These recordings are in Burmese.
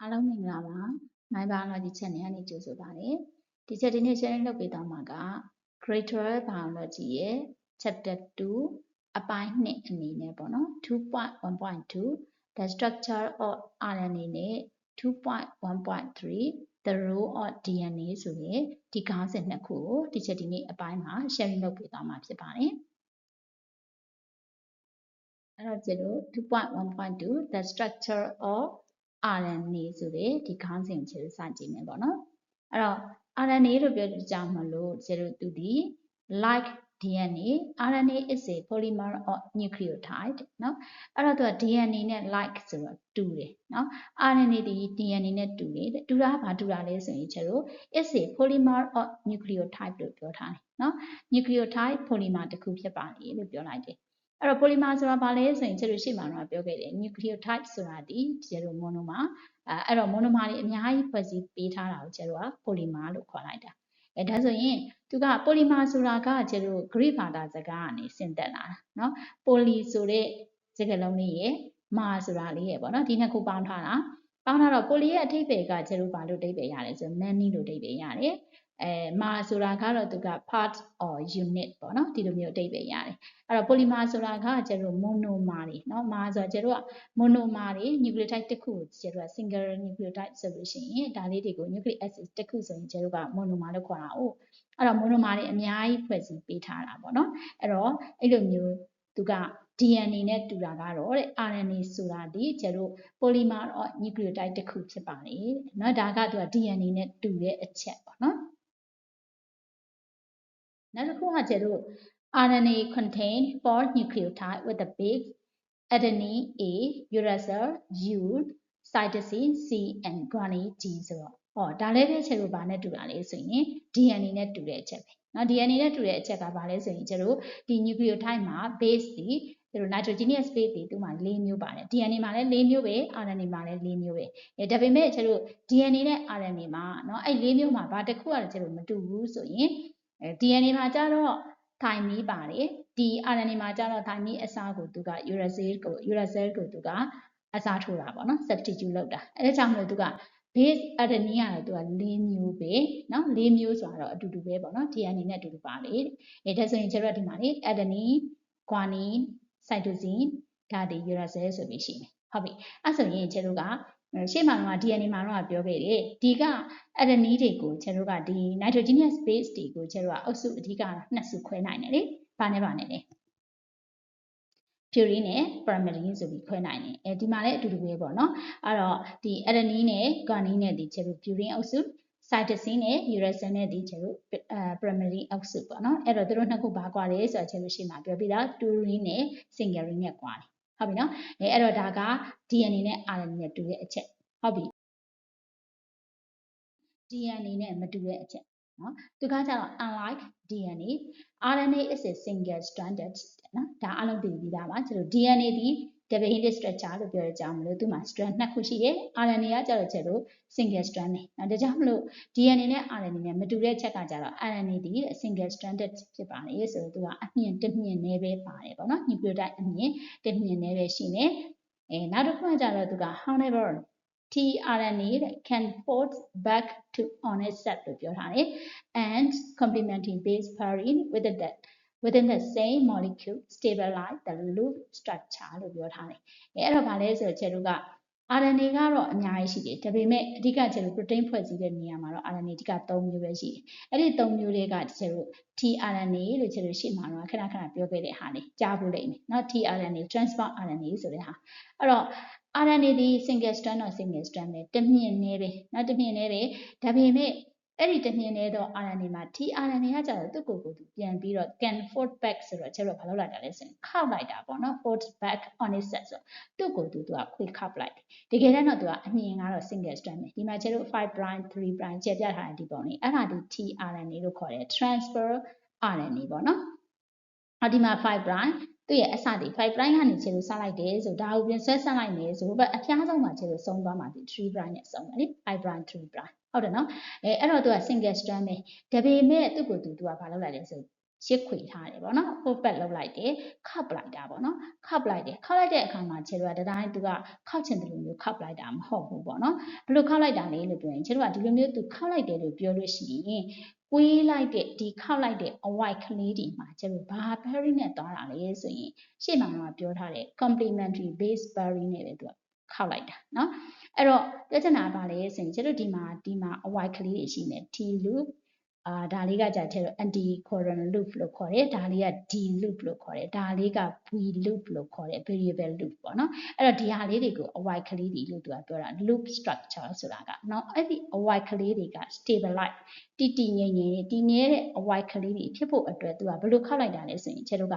အားလုံးမင်္ဂလာပါ My Biology Channel ကနေကြိုဆိုပါတယ်ဒီချက်ဒီနေ့ sharing လုပ်ပေးသွားမှာက Grade 12 Biology ရဲ့ Chapter 2အပိုင်း2အနေနဲ့ပေါ့နော် 2.1.2 The structure of RNA နဲ့ 2.1.3 The role of DNA ဆိုရင်ဒီခေါင်းစဉ်နှစ်ခုကိုဒီချက်ဒီနေ့အပိုင်းမှာ sharing လုပ်ပေးသွားမှာဖြစ်ပါတယ်အဲ့တော့ကျတော့ 2.1.2 The structure of RNA ဆိုတဲ့ဒီခေါင်းစဉ်ကိုစကြည့်မယ်ပေါ့နော်အဲ့တော့ RNA လို့ပြောတဲ့ကြောင့်မလို့ကျတော့သူဒီ like DNA RNA is a polymer of nucleotide เนาะအဲ့တော့သူက DNA နဲ့ like ဆိုတော့တူတယ်เนาะ RNA ဒီ DNA နဲ့တူတယ်တူတာကဘာတူတာလဲဆိုရင်ကျတော့ is a polymer of nucleotide လို့ပြောထားတယ်เนาะ nucleotide polymer တစ်ခုဖြစ်ပါတယ်လို့ပြောလိုက်တယ်အဲ့တော့ polymer ဆိုတာဘာလဲဆိုရင်ကျတော့ရှေ့မှာတော့ပြောခဲ့တယ် nucleotide ဆိုတာဒီကျတော့ monomer အဲ့တော့ monomer တွေအများကြီးဖွဲ့စည်းပေးထားတာကိုကျတော့ polymer လို့ခေါ်လိုက်တာဒါဆိုရင်သူက polymer ဆိုတာကကျတော့ Greek ဘာသာစကားကနေဆင့်သက်လာတာเนาะ poly ဆိုတဲ့စကားလုံးလေးရယ် mar ဆိုတာလေးရယ်ပေါ့နော်ဒီနှစ်ခုပေါင်းထားတာတော့ poly ရဲ့အဓိပ္ပာယ်ကကျတော့ဘာလို့အဓိပ္ပာယ်ရတယ်ဆို many လို့အဓိပ္ပာယ်ရတယ်mar ဆိုတာကတော့သူက part or unit ပေါ့နော်ဒီလိုမျိုးအဓိပ္ပာယ်ရတယ်အဲ့တော့ polymer ဆိုတာကကျတော့ monomer တွေเนาะ mar ဆိုတာကျတော့ monomer တွေ nucleotide တစ်ခုကိုကျတော့ single nucleotide ဆိုလို့ရှိရင်ဒါလေးတွေကို nucleic acid တစ်ခုဆိုရင်ကျတော့က monomer လို့ခေါ်တာ哦အဲ့တော့ monomer တွေအများကြီးဖွဲ့စည်းပေးထားတာပေါ့နော်အဲ့တော့အဲ့လိုမျိုးသူက DNA နဲ့တူတာကတော့တဲ့ RNA ဆိုတာဒီကျတော့ polymer of nucleotide တစ်ခုဖြစ်ပါတယ်เนาะဒါကသူက DNA နဲ့တူတဲ့အချက်ပေါ့နော်နောက်တစ်ခုကကျတော့ RNA contain 4 nucleotide with the base adenine A, uracil U, cytosine C and guanine G ဆိုတော့ဒါလည်းပဲချက်လို့ဗာနဲ့တူတာလေဆိုရင် DNA နဲ့တူတဲ့အချက်ပဲเนาะ DNA နဲ့တူတဲ့အချက်ကဗာလဲဆိုရင်ကျတော့ဒီ nucleotide မှာ base ဒီကျတော့ nitrogenous base ဒီသူ့မှာ၄မျိုးပါတယ် DNA မှာလည်း၄မျိုးပဲ RNA မှာလည်း၄မျိုးပဲဒါပေမဲ့ကျတော့ DNA နဲ့ RNA မှာเนาะအဲ့၄မျိုးမှာဗာတစ်ခုကကျတော့မတူဘူးဆိုရင်DNA မှာကျတော့ thymine ပါတယ်ဒီ RNA မှာကျတော့ thymine အစားကိုသူက uracil ကိုသူကအစားထိုးတာပေါ့နော် substitute လုပ်တာအဲဒါကြောင့်မလို့သူက base adenine ကတော့သူက၄မျိုးပဲเนาะ၄မျိုးဆိုတော့အတူတူပဲပေါ့နော် DNA နဲ့အတူတူပါလေဒါဆိုရင်ကျတော့ဒီမှာလေ adenine guanine cytosine ဒါဒီ uracil ဆိုပြီးရှိမယ်ဟုတ်ပြီအဲ့ဆိုရင်ကျတော့ကရှေ့မှာတော့ DNA မှာတော့ပြောခဲ့တယ်ဒီက adenine တွေကိုကျတော့ကဒီ nitrogenous base တွေကိုကျတော့အုပ်စုအဓိကနှစ်စုခွဲနိုင်တယ်လေဘာနဲ့လဲ purine နဲ့ pyrimidine ဆိုပြီးခွဲနိုင်တယ်ဒီမှာလည်းအတူတူပဲပေါ့နော်အဲ့တော့ဒီ adenine နဲ့ guanine နဲ့ဒီကျတော့ purine အုပ်စု cytosine နဲ့ uracil နဲ့ဒီကျတော့ pyrimidine အုပ်စုပေါ့နော်အဲ့တော့သူတို့နှစ်ခုဘာကွာလဲဆိုတော့ကျလို့ရှိမှပြောပြီးသား purine နဲ့ singerine နဲ့ကွာတယ်ဟုတ်ပြီနော်အဲ့တော့ဒါက DNA နဲ့ RNA နဲ့တူတဲ့အချက်ဟုတ်ပြီ DNA နဲ့မတူတဲ့အချက်နော်သူကကျတော့ unlike DNA RNA is a single stranded နော်ဒါအလုံးသိပြီးသားပါကျတော့ DNA ဒီ double helix structure လို့ပြောရကြအောင်မလို့သူမှာ strand နှစ်ခုရှိတယ် RNA ကကျတော့ single strand နဲ့ဒါကြောင့်မလို့ DNA နဲ့ RNA နဲ့မတူတဲ့အချက်ကကျတော့ RNA ဒီ single stranded ဖြစ်ပါလေဆိုတော့သူကအမြင့်တစ်မြင့်နဲ့ပဲပါတယ်ပေါ့နော် nucleotide အမြင့်တစ်မြင့်နဲ့ပဲရှိမယ်နောက်တစ်ခုကကျတော့သူက however tRNA can fold back to on itself လို့ပြောထားတယ် and complementing base pairing within the same molecule stabilize the loop structure လို့ပြောထားတယ်အဲ့တော့ဗာလဲဆိုတော့ကျတို့က RNA ကတော့အများကြီးရှိတယ်ဒါပေမဲ့အဓိကကျတော့ protein ဖွဲ့စည်းတဲ့နေရာမှာတော့ RNA အဓိက3မျိုးပဲရှိတယ်အဲ့ဒီ3မျိုးတွေကကျတို့ tRNA လို့ကျတို့ရှေ့မှာတော့ခဏပြောခဲ့တဲ့ဟာလေးကြားဖို့လိမ့်မယ်เนาะ tRNA transport RNA ဆိုတဲ့ဟာအဲ့တော့RNA ဒီ single strand တော့ single strand ပဲတစ်မြင့်နဲ့ပဲเนาะတစ်မြင့်နဲ့ပဲဒါပေမဲ့အဲ့ဒီတစ်မြင့်နဲ့တော့ RNA မှာ tRNA ကကျတော့သူ့ကိုယ်ကိုသူပြန်ပြီးတော့ can fold back ဆိုတော့ကျတော့ဘာလုပ်လိုက်တာလဲဆိုရင်ခောက်လိုက်တာပေါ့เนาะ fold back on itself ဆိုသူ့ကိုယ်သူကခွေခောက်လိုက်တကယ်တမ်းတော့သူကအမြင့်ကတော့ single strand ပဲဒီမှာကျတော့5 prime 3 prime ကျပြထားတဲ့ဒီပုံလေးအဲ့ဒါဒီ tRNA လို့ခေါ်တယ် transfer RNA ပေါ့เนาะဒီမှာ5 prime သူ့ရဲ့အစဒီ5 prime ကနေခြေလို့ဆက်လိုက်တယ်ဆိုဒါကိုပြန်ဆက်လိုက်မယ်ဆိုတော့အဖျားဆုံးမှာခြေလို့ဆုံးသွားမှာဒီ3 prime နဲ့ဆုံးမယ်လေ5 prime 3 prime ဟုတ်တယ်နော်အဲ့တော့သူက single strand ပဲဒါပေမဲ့သူ့ကိုသူကဘာလုပ်လိုက်လဲဆို ရှစ်ခွေထားတယ်ပေါ့နော် open လုပ်လိုက်တယ်ခောက်လိုက်တာပေါ့နော်ခောက်လိုက်တဲ့အခါမှာခြေတို့ကတိုင်းသူကခောက်ချင်တယ်လို့မျိုးခောက်လိုက်တာမဟုတ်ဘူးပေါ့နော်ဘယ်လိုခောက်လိုက်တာလဲလို့ပြောရင်ခြေတို့ကဒီလိုမျိုးသူခောက်လိုက်တယ်လို့ပြောလို့ရှိရင်ကွေးလိုက်တဲ့ဒီခောက်လိုက်တဲ့အဝိုက်ကလေးတွေမှာခြေတို့ဘာ pairing နဲ့သွားတာလဲဆိုရင်ရှေ့မှာကပြောထားတဲ့ complementary base pairing နဲ့ပဲသူကခောက်လိုက်တာเนาะအဲ့တော့ပြောချင်တာကဘာလဲဆိုရင်ခြေတို့ဒီမှာအဝိုက်ကလေးတွေရှိနေ T loop ဒါလေးကကြာတဲ့ anti codon loop လို့ခေါ်တယ်ဒါလေးက D loop လို့ခေါ်တယ်ဒါလေးက V loop လို့ခေါ်တယ် variable loop ပေါ့နော်အဲ့တော့ဒီဟာလေးတွေကိုအဝိုက်ကလေးတွေလို့သူကပြောတာ loop structure ဆိုတာကเนาะအဲ့ဒီအဝိုက်ကလေးတွေက stabilize တည်ငြိမ်တဲ့အဝိုက်ကလေးတွေဖြစ်ဖို့အတွက်သူကဘယ်လိုခောက်လိုက်တာလဲဆိုရင်ခြေတို့က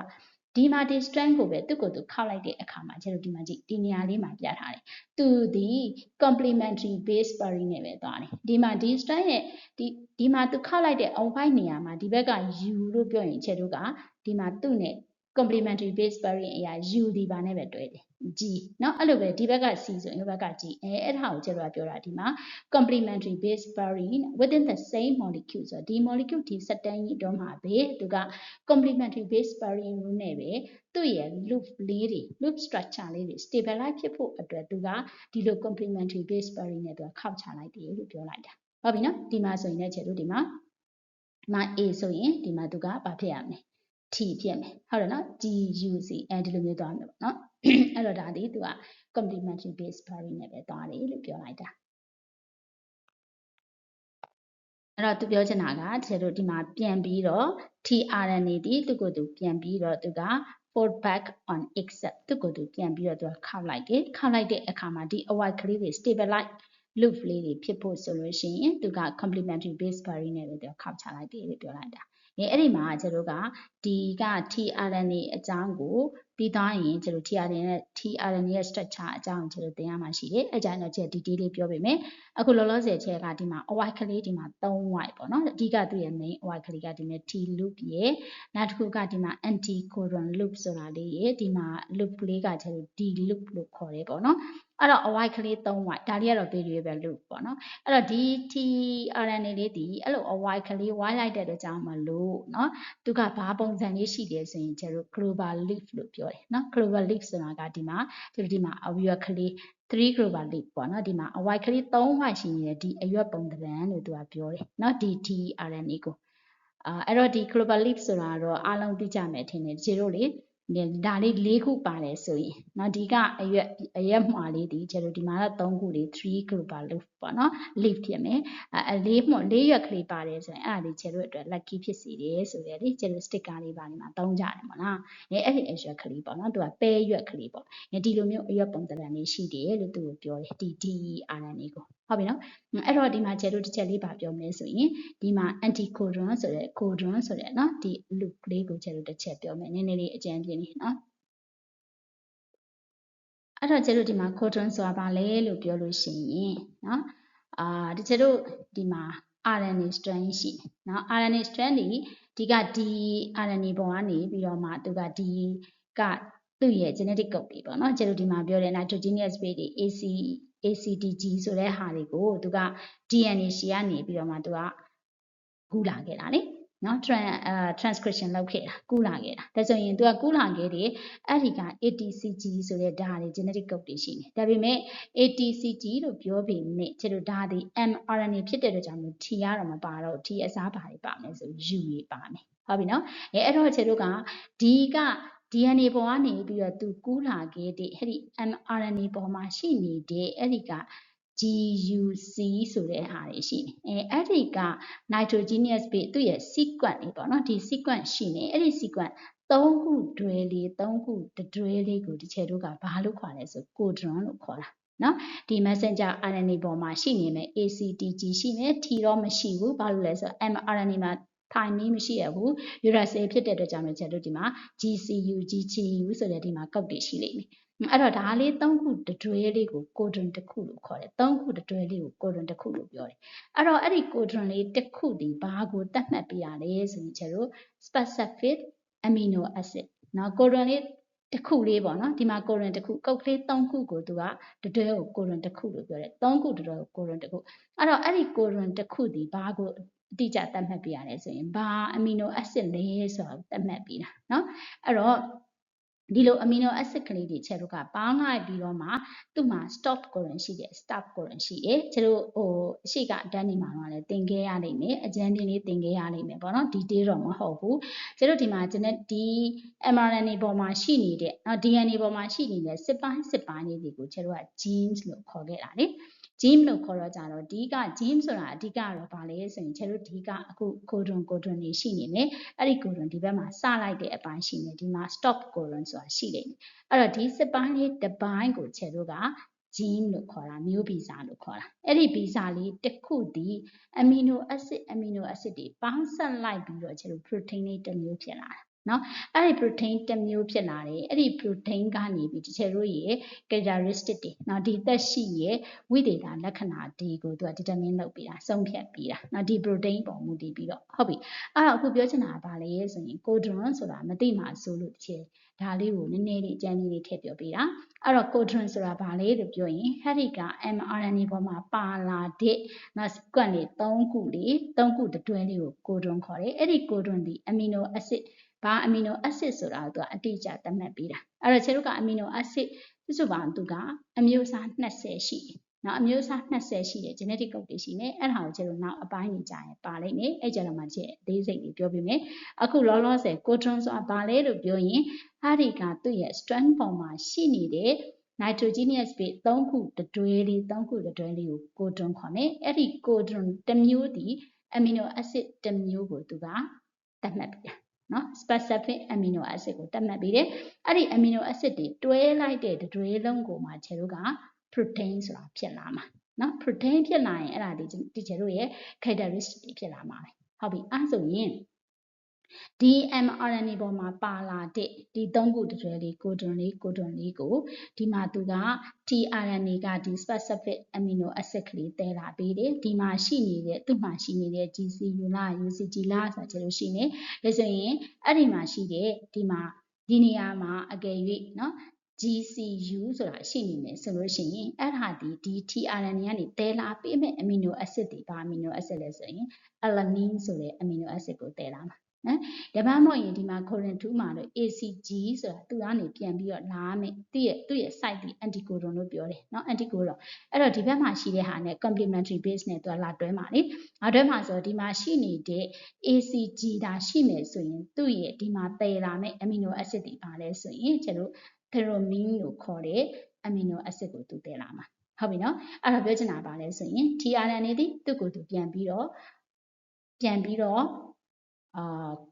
ဒီမှာဒီ strand ကိုပဲသူ့ကိုယ်သူခောက်လိုက်တဲ့အခါမှာခြေတို့ဒီမှာကြည့်ဒီနေရာလေးမှာပြထားတယ်သူဒီ complementary base pairing နဲ့ပဲသွားတယ်ဒီမှာဒီ strand ရဲ့ဒီမှာသူခောက်လိုက်တဲ့အဝိုက်နေရာမှာဒီဘက်က U လို့ပြောရင်ခြေတို့ကဒီမှာသူ့နဲ့ complementary base pairing အရာ U ဒီပါနဲ့ပဲတွဲတယ် G เนาะအဲ့လိုပဲဒီဘက်က C ဆိုရင်ဒီဘက်က G အဲ့ဒါကိုခြေတို့ကပြောတာဒီမှာ complementary base pairing within the same molecule ဆိုတော့ဒီ molecule ဒီ setting ကြီးတော့မှာပဲသူက complementary base pairing နဲ့ပဲသူ့ရဲ့ loop လေးတွေ loop structure လေးတွေ stabilize ဖြစ်ဖို့အတွက်သူကဒီလို complementary base pairing နဲ့သူကခောက်ချလိုက်တယ်လို့ပြောလိုက်တာဟုတ်ပြီနော်ဒီမှာဆိုရင်လည်းခြေတို့ဒီမှာ A ဆိုရင်ဒီမှာသူကဘာဖြစ်ရမလဲ T ဖြစ်မယ်ဟုတ်တယ်နော် GUC ဒီလိုမျိုးသွားမယ်ပေါ့နော်အဲ့တော့ဒါဒီသူက complementary base pairing နဲ့ပဲသွားတယ်လို့ပြောလိုက်တာအဲ့တော့သူပြောချင်တာကခြေတို့ဒီမှာပြန်ပြီးတော့ tRNA ဒီသူ့ကိုယ်သူပြန်ပြီးတော့သူက fold back on except သူ့ကိုယ်သူပြန်ပြီးတော့သူကခောက်လိုက်တယ်ခောက်လိုက်တဲ့အခါမှာဒီအဝိုက်ကလေးတွေ stabilize loop လေးတွေဖြစ်ဖို့ဆိုလို့ရှိရင်သူက complementary base pairing နဲ့ပဲသူခောက်ချလိုက်တယ်လို့ပြောလိုက်တာအဲ့ဒီမှာကျတို့ကဒီက tRNA အကြောင်းကိုပြီးသွားရင်ကျတို့ tRNA ရဲ့ structure အကြောင်းကိုကျတို့သင်ရမှာရှိတယ်အဲကြောင့်တော့ကျ detail လေးပြောပေးမယ်အခုလောလောဆယ်ချက်ကဒီမှာအဝိုက်ကလေးဒီမှာ3 white ပေါ့နော်အဓိကသူ့ရဲ့ main အဝိုက်ကလေးကဒီမှာ T loop ရဲ့နောက်တစ်ခုကဒီမှာ anti codon loop ဆိုတာလေးရဲ့ဒီမှာ loop လေးကကျတို့ D loop လို့ခေါ်တယ်ပေါ့နော်အဲ့တော့အဝိုက်ကလေး3 white ဒါလေးကတော့ variable loop ပေါ့နော်အဲ့တော့ဒီ tRNA လေးဒီအဲ့လိုအဝိုက်ကလေး white လိုက်တဲ့အတွက်ကြောင့်မလို့เนาะသူကဘာပုံစံလေးရှိတယ်ဆိုရင်ကျတို့ clover leaf လို့ပြောတယ်เนาะ clover leaf ဆိုတာကဒီမှာကျတို့ဒီမှာအရွက်ကလေး3 clover leaf ပေါ့နော်ဒီမှာအဝိုက်ကလေး3 white ရှိနေတယ်ဒီအရွက်ပုံသဏ္ဍာန်လို့သူကပြောတယ်เนาะဒီ tRNA ကိုအဲ့တော့ဒီ clover leaf ဆိုတာတော့အားလုံးသိကြမယ်ထင်တယ်ကျတို့လေဒါလေး၄ခုပါတယ်ဆိုရင်เนาะဒီကအရွက်မှားလေးဒီကျတို့ဒီမှာတော့3ခုလေး3 clover leaf ပေါ့နော် leaf ဖြစ်မယ်၄ရွက်ကလေးပါတယ်ဆိုရင်အဲ့ဒါလေးကျတို့အတွက် lucky ဖြစ်စီတယ်ဆိုရယ်လေကျတို့ sticker လေးပါနေမှာသုံးကြတယ်ပေါ့နော်အဲ့ဒီအရွက်ကလေးပေါ့နော်သူကပဲရွက်ကလေးပေါ့ဒီလိုမျိုးအရွက်ပုံသဏ္ဍာန်လေးရှိတယ်လို့သူကိုပြောတယ်ဒီ tRNA ကိုဟုတ်ပြီနော်အဲ့တော့ဒီမှာကျတို့တစ်ချက်လေးပါပြောမလဲဆိုရင်ဒီမှာ anti codon ဆိုတဲ့ codon ဆိုတဲ့เนาะဒီ loop လေးကိုကျတို့တစ်ချက်ပြောမယ်နည်းနည်းလေးအကြံပြနေเนาะအဲ့တော့ကျတို့ဒီမှာ codon ဆိုတာဘာလဲလို့ပြောလို့ရှိရင်เนาะဒီကျတို့ဒီမှာ RNA strand ရှိတယ်เนาะ RNA strand ဒီကဒီ RNA ပုံကနေပြီးတော့မှသူကဒီကသူ့ရဲ့ genetic code တွေပေါ့เนาะကျတို့ဒီမှာပြောတဲ့ nitrogenous base တွေ ACTG ဆိုတဲ့ဟာတွေကိုသူက DNA ရှည်ကနေပြီးတော့မှသူကကူးလာခဲ့တာလေနော် transcription လုပ်ခဲ့တာကူးလာခဲ့တာဒါဆိုရင်သူကကူးလာခဲ့တယ်အဲ့ဒီက ATCG ဆိုတဲ့ဒါတွေ genetic code တွေရှိတယ်ဒါပေမဲ့ ATCG လို့ပြောပေမဲ့ကျတို့ဒါဒီ mRNA ဖြစ်တဲ့အတွက်ကြောင့်မို့ T ကတော့မပါတော့ T အစားပါတွေပါမယ်ဆို U တွေပါမယ်ဟုတ်ပြီနော်အဲ့တော့ကျတို့ကဒီက DNA ပေါ်ကနေပြီးတော့သူကူးလာခဲ့တဲ့အဲ့ဒီ mRNA ပေါ်မှာရှိနေတဲ့အဲ့ဒီကGUC ဆိုတဲ့ဟာတွေရှိတယ်အဲ့ဒီက nitrogenous base သူ့ရဲ့ sequence လေးပေါ့နော်ဒီ sequence ရှိနေအဲ့ဒီ sequence 3ခုတွဲလေး3ခုတွဲလေးကိုဒီချေတို့ကဘာလို့ခေါ်လဲဆို codon လို့ခေါ်တာနော်ဒီ messenger RNA ပေါ်မှာရှိနေမယ် ACTG ရှိမယ် T တော့မရှိဘူးဘာလို့လဲဆိုတော့ mRNA မှာtiming မရှိရဘူး uracil ဖြစ်တဲ့အတွက်ကြောင့်လည်းကျတို့ဒီမှာ GCU GCU ဆိုတဲ့ဒီမှာ code တွေရှိလိမ့်မယ်အဲ့တော့ဒါလေး3ခုတွဲလေးကို codon တစ်ခုလို့ခေါ်တယ်3ခုတွဲလေးကို codon တစ်ခုလို့ပြောတယ်အဲ့တော့အဲ့ဒီ codon လေးတစ်ခုဒီဘာကိုသတ်မှတ်ပြရလဲဆိုရင်ကျတို့ specific amino acid เนาะ codon လေးတစ်ခုလေးပေါ့နော်ဒီမှာ codon တစ်ခုကုတ်ကလေး3ခုကိုသူကတွဲကို codon တစ်ခုလို့ပြောတယ်3ခုတွဲကို codon တစ်ခုအဲ့တော့အဲ့ဒီ codon တစ်ခုဒီဘာကို အတိအကျသတ်မှတ်ပြရတယ်ဆိုရင်ဘာ amino acid လဲဆိုတာသတ်မှတ်ပြတာเนาะအဲ့တော့ဒီလို amino acid ကလေးတွေချက်တို့ကပေါင်းလိုက်ပြီးတော့မှသူ့မှာ stop codon ရှိတယ် stop codon ရှိတယ်ချက်တို့အရှိကအတန်းနေမှာတော့လည်းသင်ခဲ့ရနိုင်မယ်အကျဉ်းတင်းလေးသင်ခဲ့ရနိုင်မယ်ပေါ့နော် detail တော့မဟုတ်ဘူးချက်တို့ဒီမှာကျွန်တော်ဒီ mRNA ပေါ်မှာရှိနေတဲ့เนาะ DNA ပေါ်မှာရှိနေတဲ့စစ်ပိုင်းလေးတွေကိုချက်တို့က genes လို့ခေါ်ခဲ့တာလေgene လို့ခေါ်တော့ကြတော့ဒီက gene ဆိုတာအဓိကတော့ဗာလဲဆိုရင်ချက်တို့ဒီကအခု codon တွေရှိနေမယ်အဲ့ဒီ codon ဒီဘက်မှာစလိုက်တဲ့အပိုင်းရှိနေဒီမှာ stop codon ဆိုတာရှိနေအဲ့တော့ဒီစစ်ပိုင်းလေးတစ်ပိုင်းကိုချက်တို့က gene လို့ခေါ်တာမျိုးဗီဇလို့ခေါ်တာအဲ့ဒီဗီဇလေးတစ်ခုဒီ amino acid တွေပေါင်းစပ်လိုက်ပြီးတော့ချက်တို့ protein လေးတစ်မျိုးဖြစ်လာတာနော်အဲ့ဒီ protein တစ်မျိုးဖြစ်လာတယ်အဲ့ဒီ protein ကနေပြီးတချို့တို့ရဲ့ characteristic တွေနော်ဒီသက်ရှိရဲ့ဝိသေသလက္ခဏာတွေကိုသူက determine လုပ်ပြီးတာဆုံးဖြတ်ပြီးတာနော်ဒီ protein ပေါ်မူတည်ပြီးတော့ဟုတ်ပြီအဲ့တော့အခုပြောချင်တာကဘာလဲဆိုရင် codon ဆိုတာမသိမှဆိုလို့တချို့ဒါလေးကိုနည်းနည်းလေးအကျဉ်းလေးထည့်ပြောပေးတာအဲ့တော့ codon ဆိုတာဘာလဲလို့ပြောရင်ဟဲ့ဒီက mRNA ပေါ်မှာပါလာတဲ့နော် sequence တွေ3ခုတွဲလေးကို codon ခေါ်တယ်အဲ့ဒီ codon ဒီ amino acid ဘာ amino acid ဆိုတာကိုသူကအတိအကျသတ်မှတ်ပေးတာအဲ့တော့ခြေတို့က amino acid စုစုပေါင်းသူကအမျိုးအစား20ရှိတယ်နော်အမျိုးအစား20ရှိတယ် genetic code တွေရှိနေအဲ့ဒါကိုခြေတို့နောက်အပိုင်းကြီးကြာရင်ပါလိမ့်မယ်အဲ့ကြတော့မှခြေအသေးစိတ်တွေပြောပြမယ်အခုလောလောဆယ် codon ဆိုတာဘာလဲလို့ပြောရင်အဲ့ဒီကသူ့ရဲ့ strand ပေါ်မှာရှိနေတဲ့ nitrogenous base 3ခုတွဲလေးကို codon ခေါ်မယ်အဲ့ဒီ codon တစ်မျိုးဒီ amino acid တစ်မျိုးကိုသူကသတ်မှတ်ပြနော် specific amino acid ကိုသတ်မှတ်ပြီးတယ်အဲ့ဒီ amino acid တွေတွဲလိုက်တဲ့တွဲလုံးကိုမှခြေတို့က protein ဆိုတာဖြစ်လာမှာနော် protein ဖြစ်လာရင်အဲ့ဒါဒီခြေတို့ရဲ့ characteristic တွေဖြစ်လာမှာပဲဟုတ်ပြီအဲ့ဆိုရင်ဒီ mRNA ပေါ်မှာပါလာတဲ့ဒီ3ခုတွဲလေး codon လေးကိုဒီမှာသူက tRNA ကဒီ specific amino acid ကလေးသဲလာပေးတယ်ဒီမှာရှိနေတဲ့သူ့မှာရှိနေတဲ့ GCU လား UCG လားဆိုတာကျလို့ရှိနေဒါဆိုရင်အဲ့ဒီမှာရှိတဲ့ဒီနေရာမှာအကယ်၍เนาะ GCU ဆိုတာရှိနေမယ်ဆိုလို့ရှိရင်အဲ့ဒါဒီ tRNA ကနေသဲလာပေးမဲ့ amino acid တွေဘာ amino acid လဲဆိုရင် alanine ဆိုတဲ့ amino acid ကိုသဲလာမှာနော်ဒါမှမဟုတ်ရင်ဒီမှာ codon 2မှာလို့ ACG ဆိုတာသူကနေပြန်ပြီးတော့လာမယ်သူ့ရဲ့ site ဒီ anticodon လို့ပြောတယ်เนาะ anticodon အဲ့တော့ဒီဘက်မှာရှိတဲ့ဟာနဲ့ complementary base နဲ့သူကလာတွဲမှာလေတွဲမှာဆိုတော့ဒီမှာရှိနေတဲ့ ACG ဒါရှိမယ်ဆိုရင်သူ့ရဲ့ဒီမှာပယ်လာမဲ့ amino acid တွေပါလဲဆိုရင်ကျတို့ threonine လို့ခေါ်တဲ့ amino acid ကိုသူသဲလာမှာဟုတ်ပြီเนาะအဲ့တော့ပြောချင်တာပါလဲဆိုရင် tRNA ဒီသူ့ကိုသူပြန်ပြီးတော့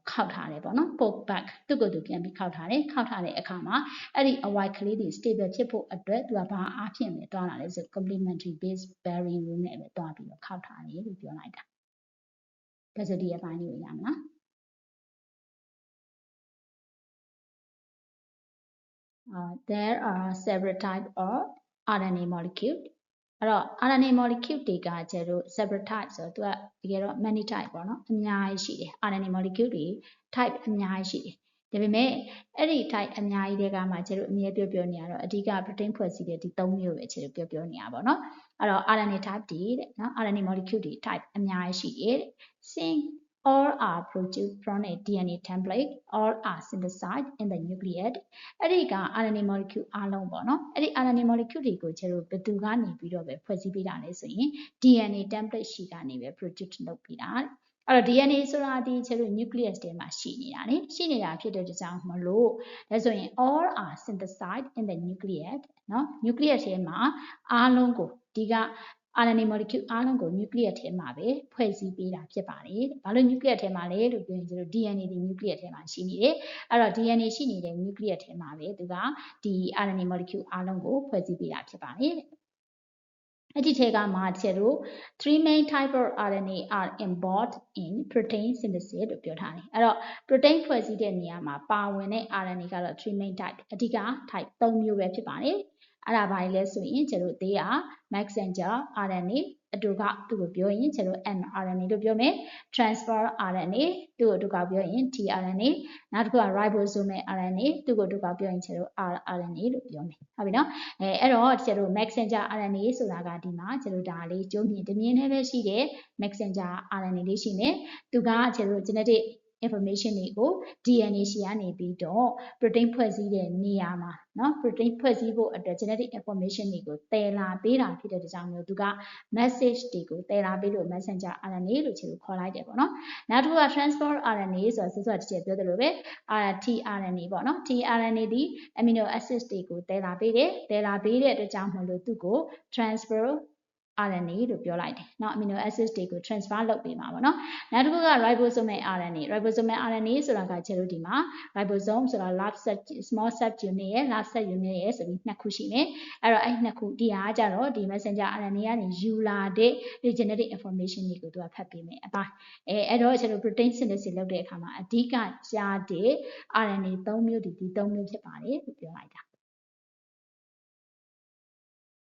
ခောက်ထားတယ်ပေါ့နော် poke back သူ့ကိုယ်သူပြန်ပြီးခောက်ထားတဲ့အခါမှာအဲ့ဒီ avoid ကလေးတွေ stable ဖြစ်ဖို့အတွက်သူကဘာအားဖြင့်လဲတွားလာလဲဆို complementary base pairing rule နဲ့ပဲတွားပြီးတော့ခောက်ထားတယ်လို့ပြောလိုက်တာဒါဆိုဒီအပိုင်းလေးကိုရမလားthere are several types of RNA molecule အဲ့တော့ RNA molecule တွေကကျတော့ several types ဆိုတော့သူကတကယ်တော့ many type ပေါ့နော်အများကြီးရှိတယ် RNA molecule တွေ type အများကြီးရှိတယ်ဒါပေမဲ့အဲ့ဒီ type အများကြီးတွေကမှကျတော့အမြဲပြောနေရတော့အဓိက protein ဖွဲ့စည်းတဲ့ဒီ3မျိုးပဲကျတော့ပြောနေရပါတော့အဲ့တော့ RNA type တွေတဲ့နော် RNA molecule တွေ type အများကြီးရှိတယ်တဲ့ all are produced from a DNA template all are synthesized in the nucleus အဲ့ဒီက RNA molecule အားလုံးပေါ့နော်အဲ့ဒီ RNA molecule တွေကိုကျတော့ဘယ်သူကနေပြီးတော့ပဲဖွဲ့စည်းပေးတာလဲဆိုရင် DNA template ရှိကနေပဲ produce လုပ်ပေးတာအဲ့တော့ DNA ဆိုတာဒီကျတော့ nucleus ထဲမှာရှိနေတာလေရှိနေတာဖြစ်တဲ့ကြောင့်မလို့ဒါဆိုရင် all are synthesized in the nucleus เนาะ nucleus ထဲမှာအားလုံးကိုဒီကRNA molecule အားလုံးကို nucleus ထဲမှာပဲဖွဲ့စည်းပေးတာဖြစ်ပါတယ်။ဘာလို့ nucleus ထဲမှာလဲလို့ပြောရင်ကျတော့ DNA ဒီ nucleus ထဲမှာရှိနေတယ်။အဲ့တော့ DNA ရှိနေတဲ့ nucleus ထဲမှာပဲသူကဒီ RNA molecule အားလုံးကိုဖွဲ့စည်းပေးတာဖြစ်ပါတယ်။အဲ့ဒီထဲကမှကျတော့ three main type of RNA are involved in protein synthesis လို့ပြောထားတယ်။အဲ့တော့ protein ဖွဲ့စည်းတဲ့နေရာမှာပါဝင်တဲ့ RNA ကတော့ three main type အဓိက type 3မျိုးပဲဖြစ်ပါတယ်။ အဲ့ဒါဘာလဲဆိုရင်ကျတို့ they are messenger RNA အတူကသူ့ကိုပြောရင်ကျတို့ mRNA လို့ပြောမယ် transfer RNA သူ့ကိုအတူကပြောရင် tRNA နောက်တစ်ခုက ribosomal RNA သူ့ကိုအတူကပြောရင်ကျတို့ rRNA လို့ပြောမယ်ဟုတ်ပြီနော်အဲ့တော့ကျတို့ messenger RNA ဆိုတာကဒီမှာကျတို့ဒါလေးကျုံးမြင်တမြင်နဲ့ပဲရှိတဲ့ messenger RNA လေးရှိမယ်သူကကျတို့ genetic information တွေကို DNA ရှိကနေပြီးတော့ protein ဖွဲ့စည်းတဲ့နေရာမှာเนาะ protein ဖွဲ့စည်းဖို့အတွက် genetic information တွေကိုတည်လာပေးတာဖြစ်တဲ့ကြောင့်မျိုးသူက message တွေကိုတည်လာပေးလို့ messenger RNA လို့ခေါ်လိုက်တယ်ပေါ့နော်နောက်တစ်ခုက transport RNA ဆိုတာစောစောတည်းပြောသလိုပဲ tRNA ပေါ့နော် tRNA ဒီ amino acids တွေကိုတည်လာပေးတယ်တည်လာပေးတဲ့အတွက်ကြောင့်မလို့သူကို transport RNA လို့ပြောလိုက်တယ်เนาะ amino acids တွေကို transfer လုပ်ပေးမှာပေါ့နော်နောက်တစ်ခုက ribosomal ribosomal RNA ဆိုတာကကျတို့ဒီမှာ ribosome ဆိုတာ large small subunit ရဲ့ large subunit ရဲ့ဆိုပြီးနှစ်ခုရှိမယ်အဲ့တော့အဲ့နှစ်ခုဒီဟာကြတော့ဒီ messenger RNA ကနေယူလာတဲ့ genetic information တွေကိုသူကဖတ်ပေးမယ်အပိုင်းအဲ့တော့ကျတို့ protein synthesis လုပ်တဲ့အခါမှာအဓိကကြားတဲ့ RNA 3မျိုးဒီ3မျိုးဖြစ်ပါတယ်လို့ပြောလိုက်တာ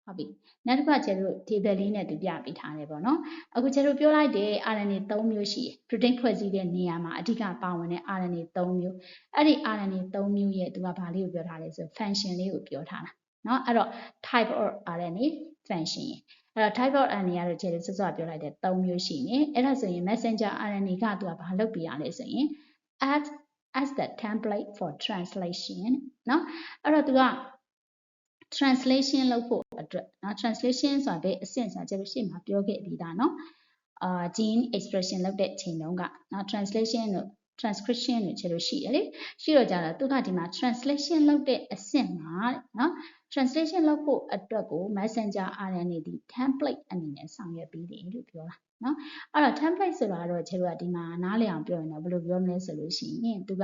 ဟုတ်ပြီနောက်တစ်ခါကျတို့ table လေးနဲ့သူပြပေးထားတယ်ပေါ့နော်အခုကျတို့ပြောလိုက်တဲ့ RNA 3မျိုးရှိတယ် protein ဖွဲ့စည်းတဲ့နေရာမှာအဓိကပါဝင်တဲ့ RNA 3မျိုးအဲ့ဒီ RNA 3မျိုးရဲ့သူကဘာလေးကိုပြောထားလဲဆို function လေးကိုပြောထားတာเนาะအဲ့တော့ type of RNA function အဲ့တော့ type of RNA ကတော့ကျတို့စောစောပြောလိုက်တဲ့3မျိုးရှိနေအဲ့ဒါဆိုရင် messenger RNA ကသူကဘာလုပ်ပြရလဲဆိုရင် as the template for translation เนาะအဲ့တော့သူကtranslation လုပ်ဖို့အတွက်เนาะ translation ဆိုတာပဲအဆင့်ဆိုတာကျတော့ရှေ့မှာပြောခဲ့ပြီးသားเนาะgene expression လုပ်တဲ့ချိန်တုန်းကเนาะ translation တို့ transcription တို့ကျတော့ရှိတယ်လေရှိတော့ကြတော့သူကဒီမှာ translation လုပ်တဲ့အဆင့်မှာเนาะ translation လုပ်ဖို့အတွက်ကို messenger RNA ဒီ template အနေနဲ့ဆောင်ရွက်ပြီးတယ်လို့ပြောတာเนาะအဲ့တော့ template ဆိုတာတော့ကျတော့ဒီမှာနားလည်အောင်ပြောရင်တော့ဘယ်လိုပြောမလဲဆိုလို့ရှိရင်သူက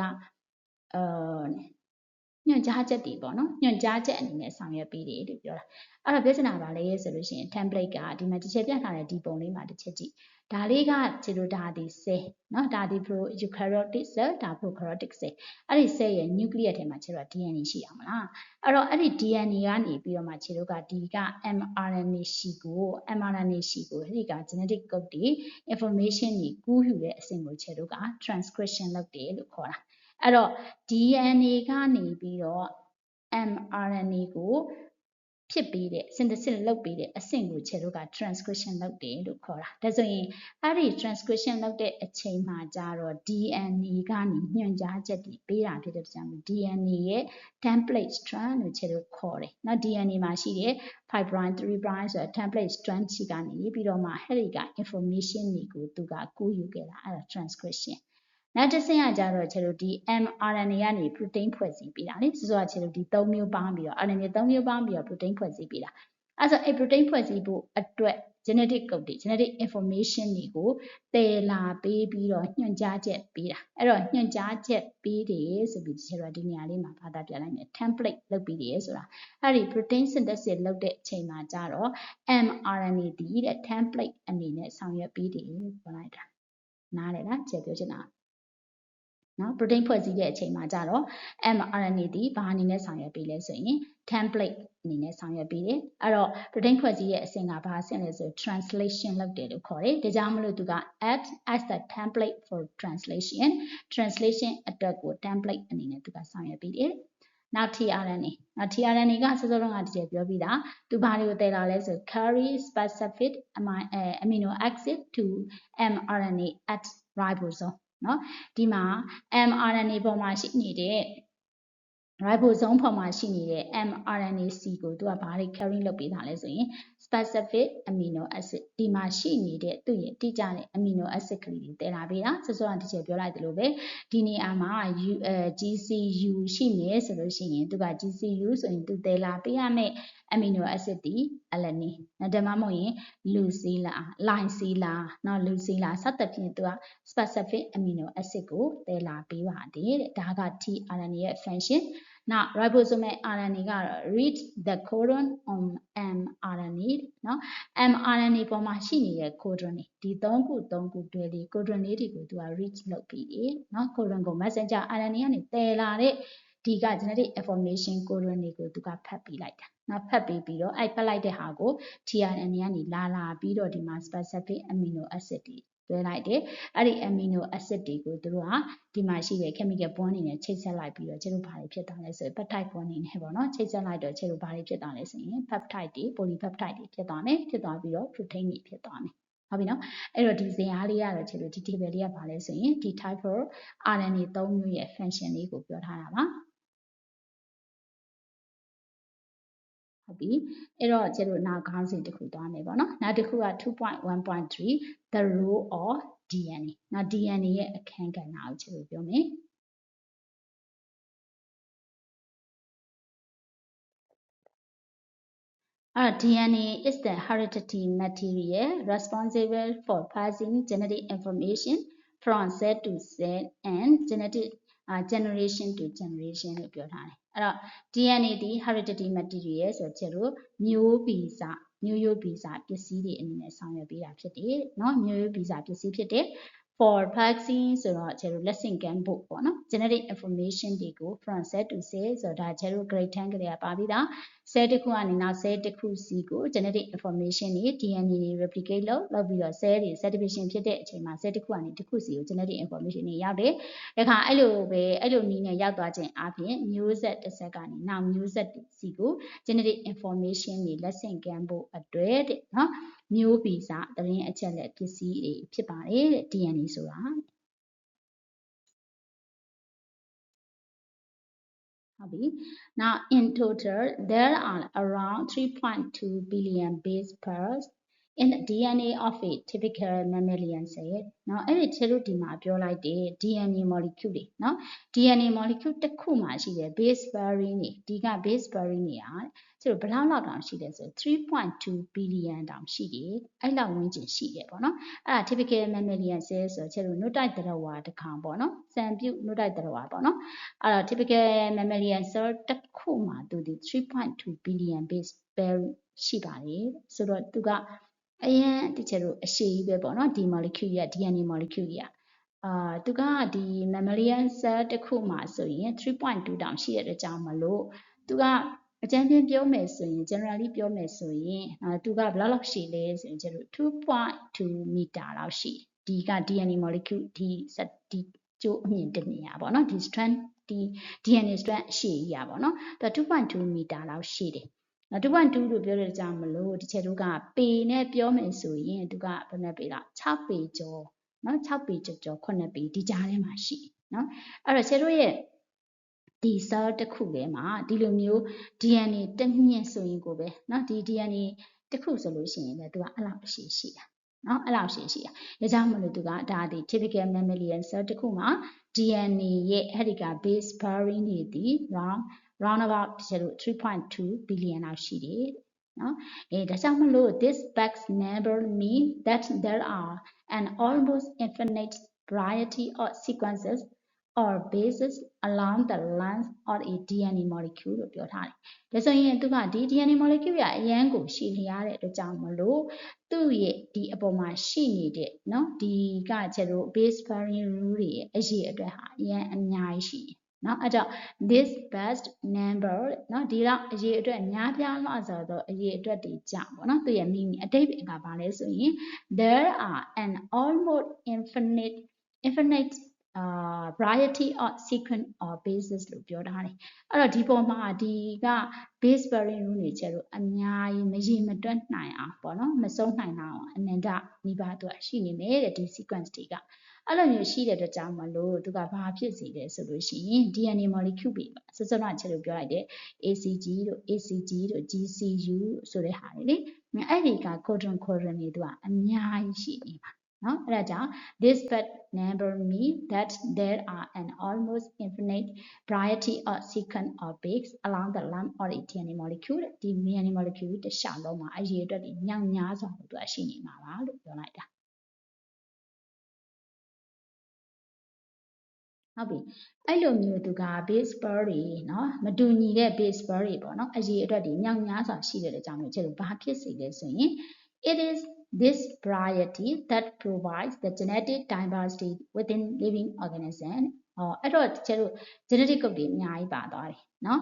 ညွှန်ကြားချက်တွေပေါ့နော်ညွှန်ကြားချက်အနေနဲ့ဆောင်ရွက်ပေးတယ်လို့ပြောတာအဲ့တော့ပြောချင်တာပါလေဆိုလို့ရှိရင် template ကဒီမှာတစ်ချက်ပြထားတဲ့ဒီပုံလေးမှာတစ်ချက်ကြည့်ဒါလေးကခြေတို့ဒါဒီ cell เนาะဒါဒီ prokaryotic cell ဒါ prokaryotic cell အဲ့ဒီ cell ရဲ့ nucleus ထဲမှာခြေတို့ DNA ရှိအောင်မလားအဲ့တော့အဲ့ဒီ DNA ကနေပြီးတော့မှခြေတို့ကဒီက mRNA ရှိကိုအဲ့ဒီက genetic code တွေ information တွေကူးယူတဲ့အဆင့်ကိုခြေတို့က transcription လုပ်တယ်လို့ခေါ်တာအဲ့တော့ DNA ကနေပြီးတော့ mRNA ကိုဖြစ်ပြီးတဲ့ synthesis လုပ်ပြီးတဲ့အဆင့်ကိုခြေတို့က transcription လုပ်တယ်လို့ခေါ်တာဒါဆိုရင်အဲ့ဒီ transcription လုပ်တဲ့အချိန်မှာကြတော့ DNA ကနေညွှန်ကြားချက်တွေပေးတာဖြစ်တဲ့ကြောင့် DNA ရဲ့ template strand လို့ခြေတို့ခေါ်တယ်เนาะ DNA မှာရှိတဲ့ 5 prime 3 prime ဆိုတော့ template strand ရှိကနေပြီးတော့မှအဲ့ဒီက information တွေကိုသူကကူးယူခဲ့တာအဲ့ဒါ transcriptionနောက်တစ်ဆင့်ကကြတော့ခြေတို့ဒီ mRNA ကနေ protein ဖွဲ့စည်းပေးတာလေဆိုတော့ခြေတို့ဒီ3မျိုးပေါင်းပြီးတော့ RNA 3မျိုးပေါင်းပြီးတော့ protein ဖွဲ့စည်းပေးတာအဲ့ဆိုအဲ့ protein ဖွဲ့စည်းဖို့အတွက် genetic code တွေ genetic information တွေကိုတည်လာပေးပြီးတော့ညွှန်ကြားချက်ပေးတာအဲ့တော့ညွှန်ကြားချက်ပေးတယ်ဆိုပြီးခြေတို့ဒီနေရာလေးမှာဘာသာပြလိုက်မယ် template လုပ်ပြီးတယ်ဆိုတာအဲ့ဒီ protein synthesis လုပ်တဲ့အချိန်မှာကြတော့ mRNA ဒီတဲ့ template အနေနဲ့ဆောင်ရွက်ပေးတယ်လို့ပြောလိုက်တာနားလေလားခြေပြောချင်တာနော် protein ဖွဲ့စည်းတဲ့အချိန်မှာကြတော့ mRNA ဒီဘာအနေနဲ့ဆောင်ရွက်ပေးလဲဆိုရင် template အနေနဲ့ဆောင်ရွက်ပေးတယ်အဲ့တော့ protein ဖွဲ့စည်းတဲ့အဆင့်ကဘာအဆင့်လဲဆို translation လုပ်တယ်လို့ခေါ်တယ်ဒါကြောင့်မလို့သူက as the template for translation အတွက်ကို template အနေနဲ့သူကဆောင်ရွက်ပေးတယ်နောက် tRNA နောက် tRNA ကစောစောတုန်းကတည်းကပြောပြီးသားသူဘာတွေကိုတည်လာလဲဆို carry specific amino acid to mRNA at ribosome เนาะဒီမှာ mRNA ပေါ်မှာရှိနေတဲ့ ribosome ပေါ်မှာရှိနေတဲ့ mRNA-C ကိုသူကဘာတွေ carry လုပ်ပေးတာလဲဆိုရင် specific amino acid ဒီမှာရှိနေတဲ့သူ့ရဲ့တိကျတဲ့ amino acid ကလေးတွေတည်လာပေးတာစောစောကတည်းကပြောလိုက်သလိုပဲဒီနေရာမှာ GCU ရှိနေဆိုလို့ရှိရင်သူက GCU ဆိုရင်သူတည်လာပေးရမယ့် amino acid ဒီ alanine ဒါမှမဟုတ်ရင် leucine နော် leucine စသဖြင့်သူက specific amino acid ကိုတည်လာပေးပါတယ်တဲ့ဒါက tRNA ရဲ့ function now ribosomal RNA ကတော့ read the codon on mRNA เนาะ mRNA ပေါ်မှာရှိနေတဲ့ codon တွေဒီ3ခုတွဲလေး codon လေးတွေကိုသူက read လုပ်ပြီးတယ်เนาะ codon ကို messenger RNA ကနေတည်လာတဲ့ ဒီက genetic information codon တွေကိုသူကဖတ်ပြီးလိုက်တာနော်ဖတ်ပြီးတော့အဲ့ဖတ်လိုက်တဲ့ဟာကို tRNA ကနေလာပြီးတော့ဒီမှာ specific amino acid တွေတွဲလိုက်တယ်အဲ့ဒီ amino acid တွေကိုသူတို့ကဒီမှာရှိတဲ့ chemical bond တွေနဲ့ချိတ်ဆက်လိုက်ပြီးတော့ကျတို့ဘာတွေဖြစ်သွားလဲဆိုရင် peptide bond တွေနဲ့ပေါ့နော်ချိတ်ဆက်လိုက်တော့ကျတို့ဘာတွေဖြစ်သွားလဲဆိုရင် peptide တွေ polypeptide တွေဖြစ်သွားမယ်ဖြစ်သွားပြီးတော့ protein တွေဖြစ်သွားမယ်ဟုတ်ပြီနော်အဲ့တော့ဒီဇင်အားလေးကတော့ကျတို့ဒီ table လေးကဘာလဲဆိုရင်ဒီ type for RNA 3မျိုးရဲ့ function လေးကိုပြောထားတာပါဟုတ်ပြီအဲ့တော့ကျတို့နောက်ခေါင်းစဉ်တစ်ခုသွားမယ်ပေါ့နော်နောက်တစ်ခုက 2.1.3 the role of DNA နောက် DNA ရဲ့အခန်းကဏ္ဍကိုကျတို့ပြောမယ်DNA is the hereditary material responsible for passing genetic information from cell to cell and genetic generation to generation လို့ပြောထားတယ်အဲ့တော့ DNA ဒီ hereditary material ဆိုတော့ကျတို့မျိုးဗီဇမျိုးဗီဇပစ္စည်းတွေအနေနဲ့ဆောင်ရွက်ပေးတာဖြစ်တယ်เนาะမျိုးဗီဇပစ္စည်းဖြစ်တယ် for passing ဆိုတော့ကျတို့လက်ဆင့်ကမ်းဖို့ပေါ့နော် genetic information တွေကို from cell to cell ဆိုတော့ဒါကျတို့ grade 10ကလေးကပါပြီးသား cell တစ်ခုကနေနောက် cell တစ်ခုစီကို genetic information တွေ DNA တွေ replicate လုပ်ပြီးတော့ cell တွေ cell division ဖြစ်တဲ့အချိန်မှာ cell တစ်ခုကနေတစ်ခုစီကို genetic information တွေရောက်တယ်။ဒါခါအဲ့လိုနည်းနဲ့ရောက်သွားခြင်းအပြင်မျိုးဆက်တစ်ဆက်ကနေနောက်မျိုးဆက်စီကို genetic information တွေလက်ဆင့်ကမ်းဖို့အတွက်တဲ့နော်မျိုးဗီဇသတင်းအချက်လက်ပစ္စည်းတွေဖြစ်ပါတယ်တဲ့ DNA ဆိုတာဟုတ်ပြီ Now in total there are around 3.2 billion base pairs in the DNA of a typical mammalian cell เนาะအဲ့ဒီကျတို့ဒီမှာပြောလိုက်တဲ့ DNA molecule တွေเนาะ DNA molecule တစ်ခုမှာရှိတဲ့ base pairing တွေဒီက base pairing တွေကကျတို့ဘယ်လောက်လောက်တောင်ရှိလဲဆို3.2 billion တောင်ရှိတယ်အဲ့လောက်ဝန်းကျင်ရှိတယ်ပေါ့နော်အဲ့ဒါ typical mammalian cell ဆိုတော့ကျတို့နှုတ်တိုက်သတ္တဝါတစ်ကောင်ပေါ့နော်စံပြုနှုတ်တိုက်သတ္တဝါပေါ့နော်အဲ့တော့ typical mammalian cell တစ်ခုမှာသူဒီ 3.2 billion base pair ရှိပါတယ်ဆိုတော့သူကအရင်တချို့အရှိကြီးပဲပေါ့နော်ဒီ molecule ရဲ့ DNA molecule ကြီးသူကဒီ mammalian cell တစ်ခုမှာဆိုရင် 3.2 တောင်ရှိတဲ့အတွက်ကြောင့်မလို့သူကအကြမ်းဖျင်းပြောမယ်ဆိုရင် generally ပြောမယ်ဆိုရင်သူကဘယ်လောက်ရှိလဲဆိုရင်ကျတော့ 2.2 meter လောက်ရှိဒီက DNA molecule ဒီကျိုးအမြင့်တစ်နေရပေါ့နော်ဒီ strand ဒီ DNA strand အရှိကြီးอ่ะပေါ့နော်သူက 2.2 meter လောက်ရှိတယ်2.2 လို့ပြောတဲ့ကြောင့်မလို့ဒီချက်တို့ကပေနဲ့ပြောမယ်ဆိုရင်သူကဘယ်နဲ့ပေလား6ပေကျော်နော်6ပေကျော်9ပေဒီကြားထဲမှာရှိနော်အဲ့တော့ချက်တို့ရဲ့ဒီ cell တစ်ခုထဲမှာဒီလိုမျိုး DNA တစ်မြင့်ဆိုရင်ကိုပဲเนาะဒီ DNA တစ်ခုဆိုလို့ရှိရင်လည်းသူကအဲ့လောက်ရှိတာเนาะအဲ့လောက်ရှိတာဒါကြောင့်မလို့သူကဒါဒီ typical mammalian cell တစ်ခုမှာ DNA ရဲ့အဲ့ဒီက base pairing တွေဒီ round about 3.2 billion လောက်ရှိတယ်နော်ဒါကြောင့်မလို့ this facts never mean that there are an almost infinite variety of sequences or bases along the length of a DNA molecule လို့ပြောထားတယ်ဒါဆိုရင်သူကဒီ DNA molecule ရအရန်ကိုရှည်လျားတဲ့အတွက်ကြောင့်မလို့သူ့ရဲ့ဒီအပေါ်မှာရှိနေတဲ့เนาะဒီကကျတော့ base pairing rule တွေရဲ့အရေးအတွက်ဟာအရန်အများကြီးရှိတယ်နော်အဲ့တော့ this best number နော်ဒီတော့အရေးအတွက်များပြားလှဆိုတော့အရေးအတွက်တွေကြောင့်ပေါ့နော်သူရဲ့ meaning အတိတ်ကဘာလဲဆိုရင် there are an almost infinite variety of sequence or bases လို့ပြောထားတယ်အဲ့တော့ဒီပေါ်မှာဒီက base pairing rule တွေကျတော့အများကြီးမရေမတွက်နိုင်အောင်ပေါ့နော်မဆုံးနိုင်အောင်အနန္တနိဗ္ဗာန်သူရှိနေမယ်တဲ့ဒီ sequence တွေကအဲ့လိုမျိုးရှိတဲ့အတွက်ကြောင့်မလို့သူကဘာဖြစ်စေလဲဆိုလို့ရှိရင် DNA molecule တွေပါစစတော့ချက်လို့ပြောလိုက်တဲ့ ACG တို့ ACG တို့ GCU ဆိုတဲ့ဟာတွေလေအဲ့ဒီက codon တွေသူကအများကြီးရှိနေပါနော်အဲ့ဒါကြောင့် this fact number mean that there are an almost infinite variety of sequence or base along the length of the DNA molecule ဒီ DNA molecule တစ်လျှောက်လုံးမှာအရေးအတွက်ညောင်များစွာကိုသူကရှိနေမှာပါလို့ပြောလိုက်တာဟုတ်ပြီအဲ့လိုမျိုးသူက base pair တွေเนาะမတူညီတဲ့ base pair တွေပေါ့เนาะအရေးအတွက်ဒီမြောက်များစွာရှိတဲ့အကြောင်းကိုကျတော့ဘာဖြစ်စေလဲဆိုရင် it is this variety that provides the genetic diversity within living organism အဲ့တော့ကျတို့ genetic code တွေအများကြီးပါသွားတယ်နော်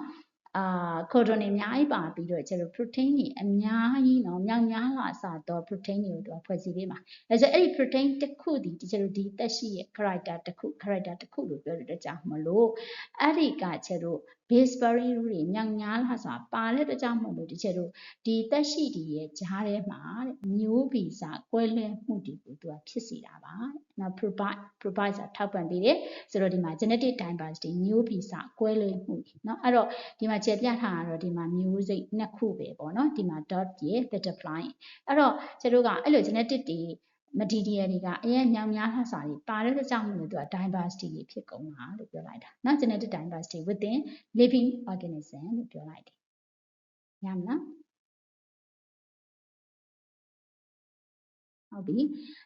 codon တွေအများကြီးပါပြီးတော့ကျတို့ protein တွေအများကြီးနော်မြောက်များလာစတော့ protein တွေကိုသူကဖွဲ့စည်းပေးမှာဒါဆိုအဲ့ဒီ protein တစ်ခုဒီကျတို့ဒီသက်ရှိရဲ့ character တစ်ခုလို့ပြောတဲ့အတွက်ကြောင့်မလို့အဲ့ဒီကကျတို့ base pairing rule တွေမြောက်များလာစွာပါတဲ့အတွက်ကြောင့်မလို့ဒီကျတို့ဒီသက်ရှိတွေရဲ့ကြားထဲမှာမျိုးဗီဇကွဲလွဲမှုတွေကိုသူကဖြစ်စေတာပါနော် provide ဆိုတာထောက်ပံ့ပေးတယ်ဆိုတော့ဒီမှာ genetic diversity မျိုးဗီဇကွဲလွဲမှုเนาะအဲ့တော့ဒီမှာကျေပြထားတာတော့ဒီမှာမျိုးစိတ်နှစ်ခုပဲပေါ့เนาะဒီမှာ dot ရဲ့ butterfly အဲ့တော့ကျတို့ကအဲ့လို genetic တွေ material တွေကအရင်ညောင်များလှစာတွေပါတဲ့ကြောင့်မလို့သူက diversity တွေဖြစ်ကုန်တာလို့ပြောလိုက်တာเนาะ genetic diversity within living organism လို့ပြောလိုက်တယ်ရမလားဟုတ်ပြီ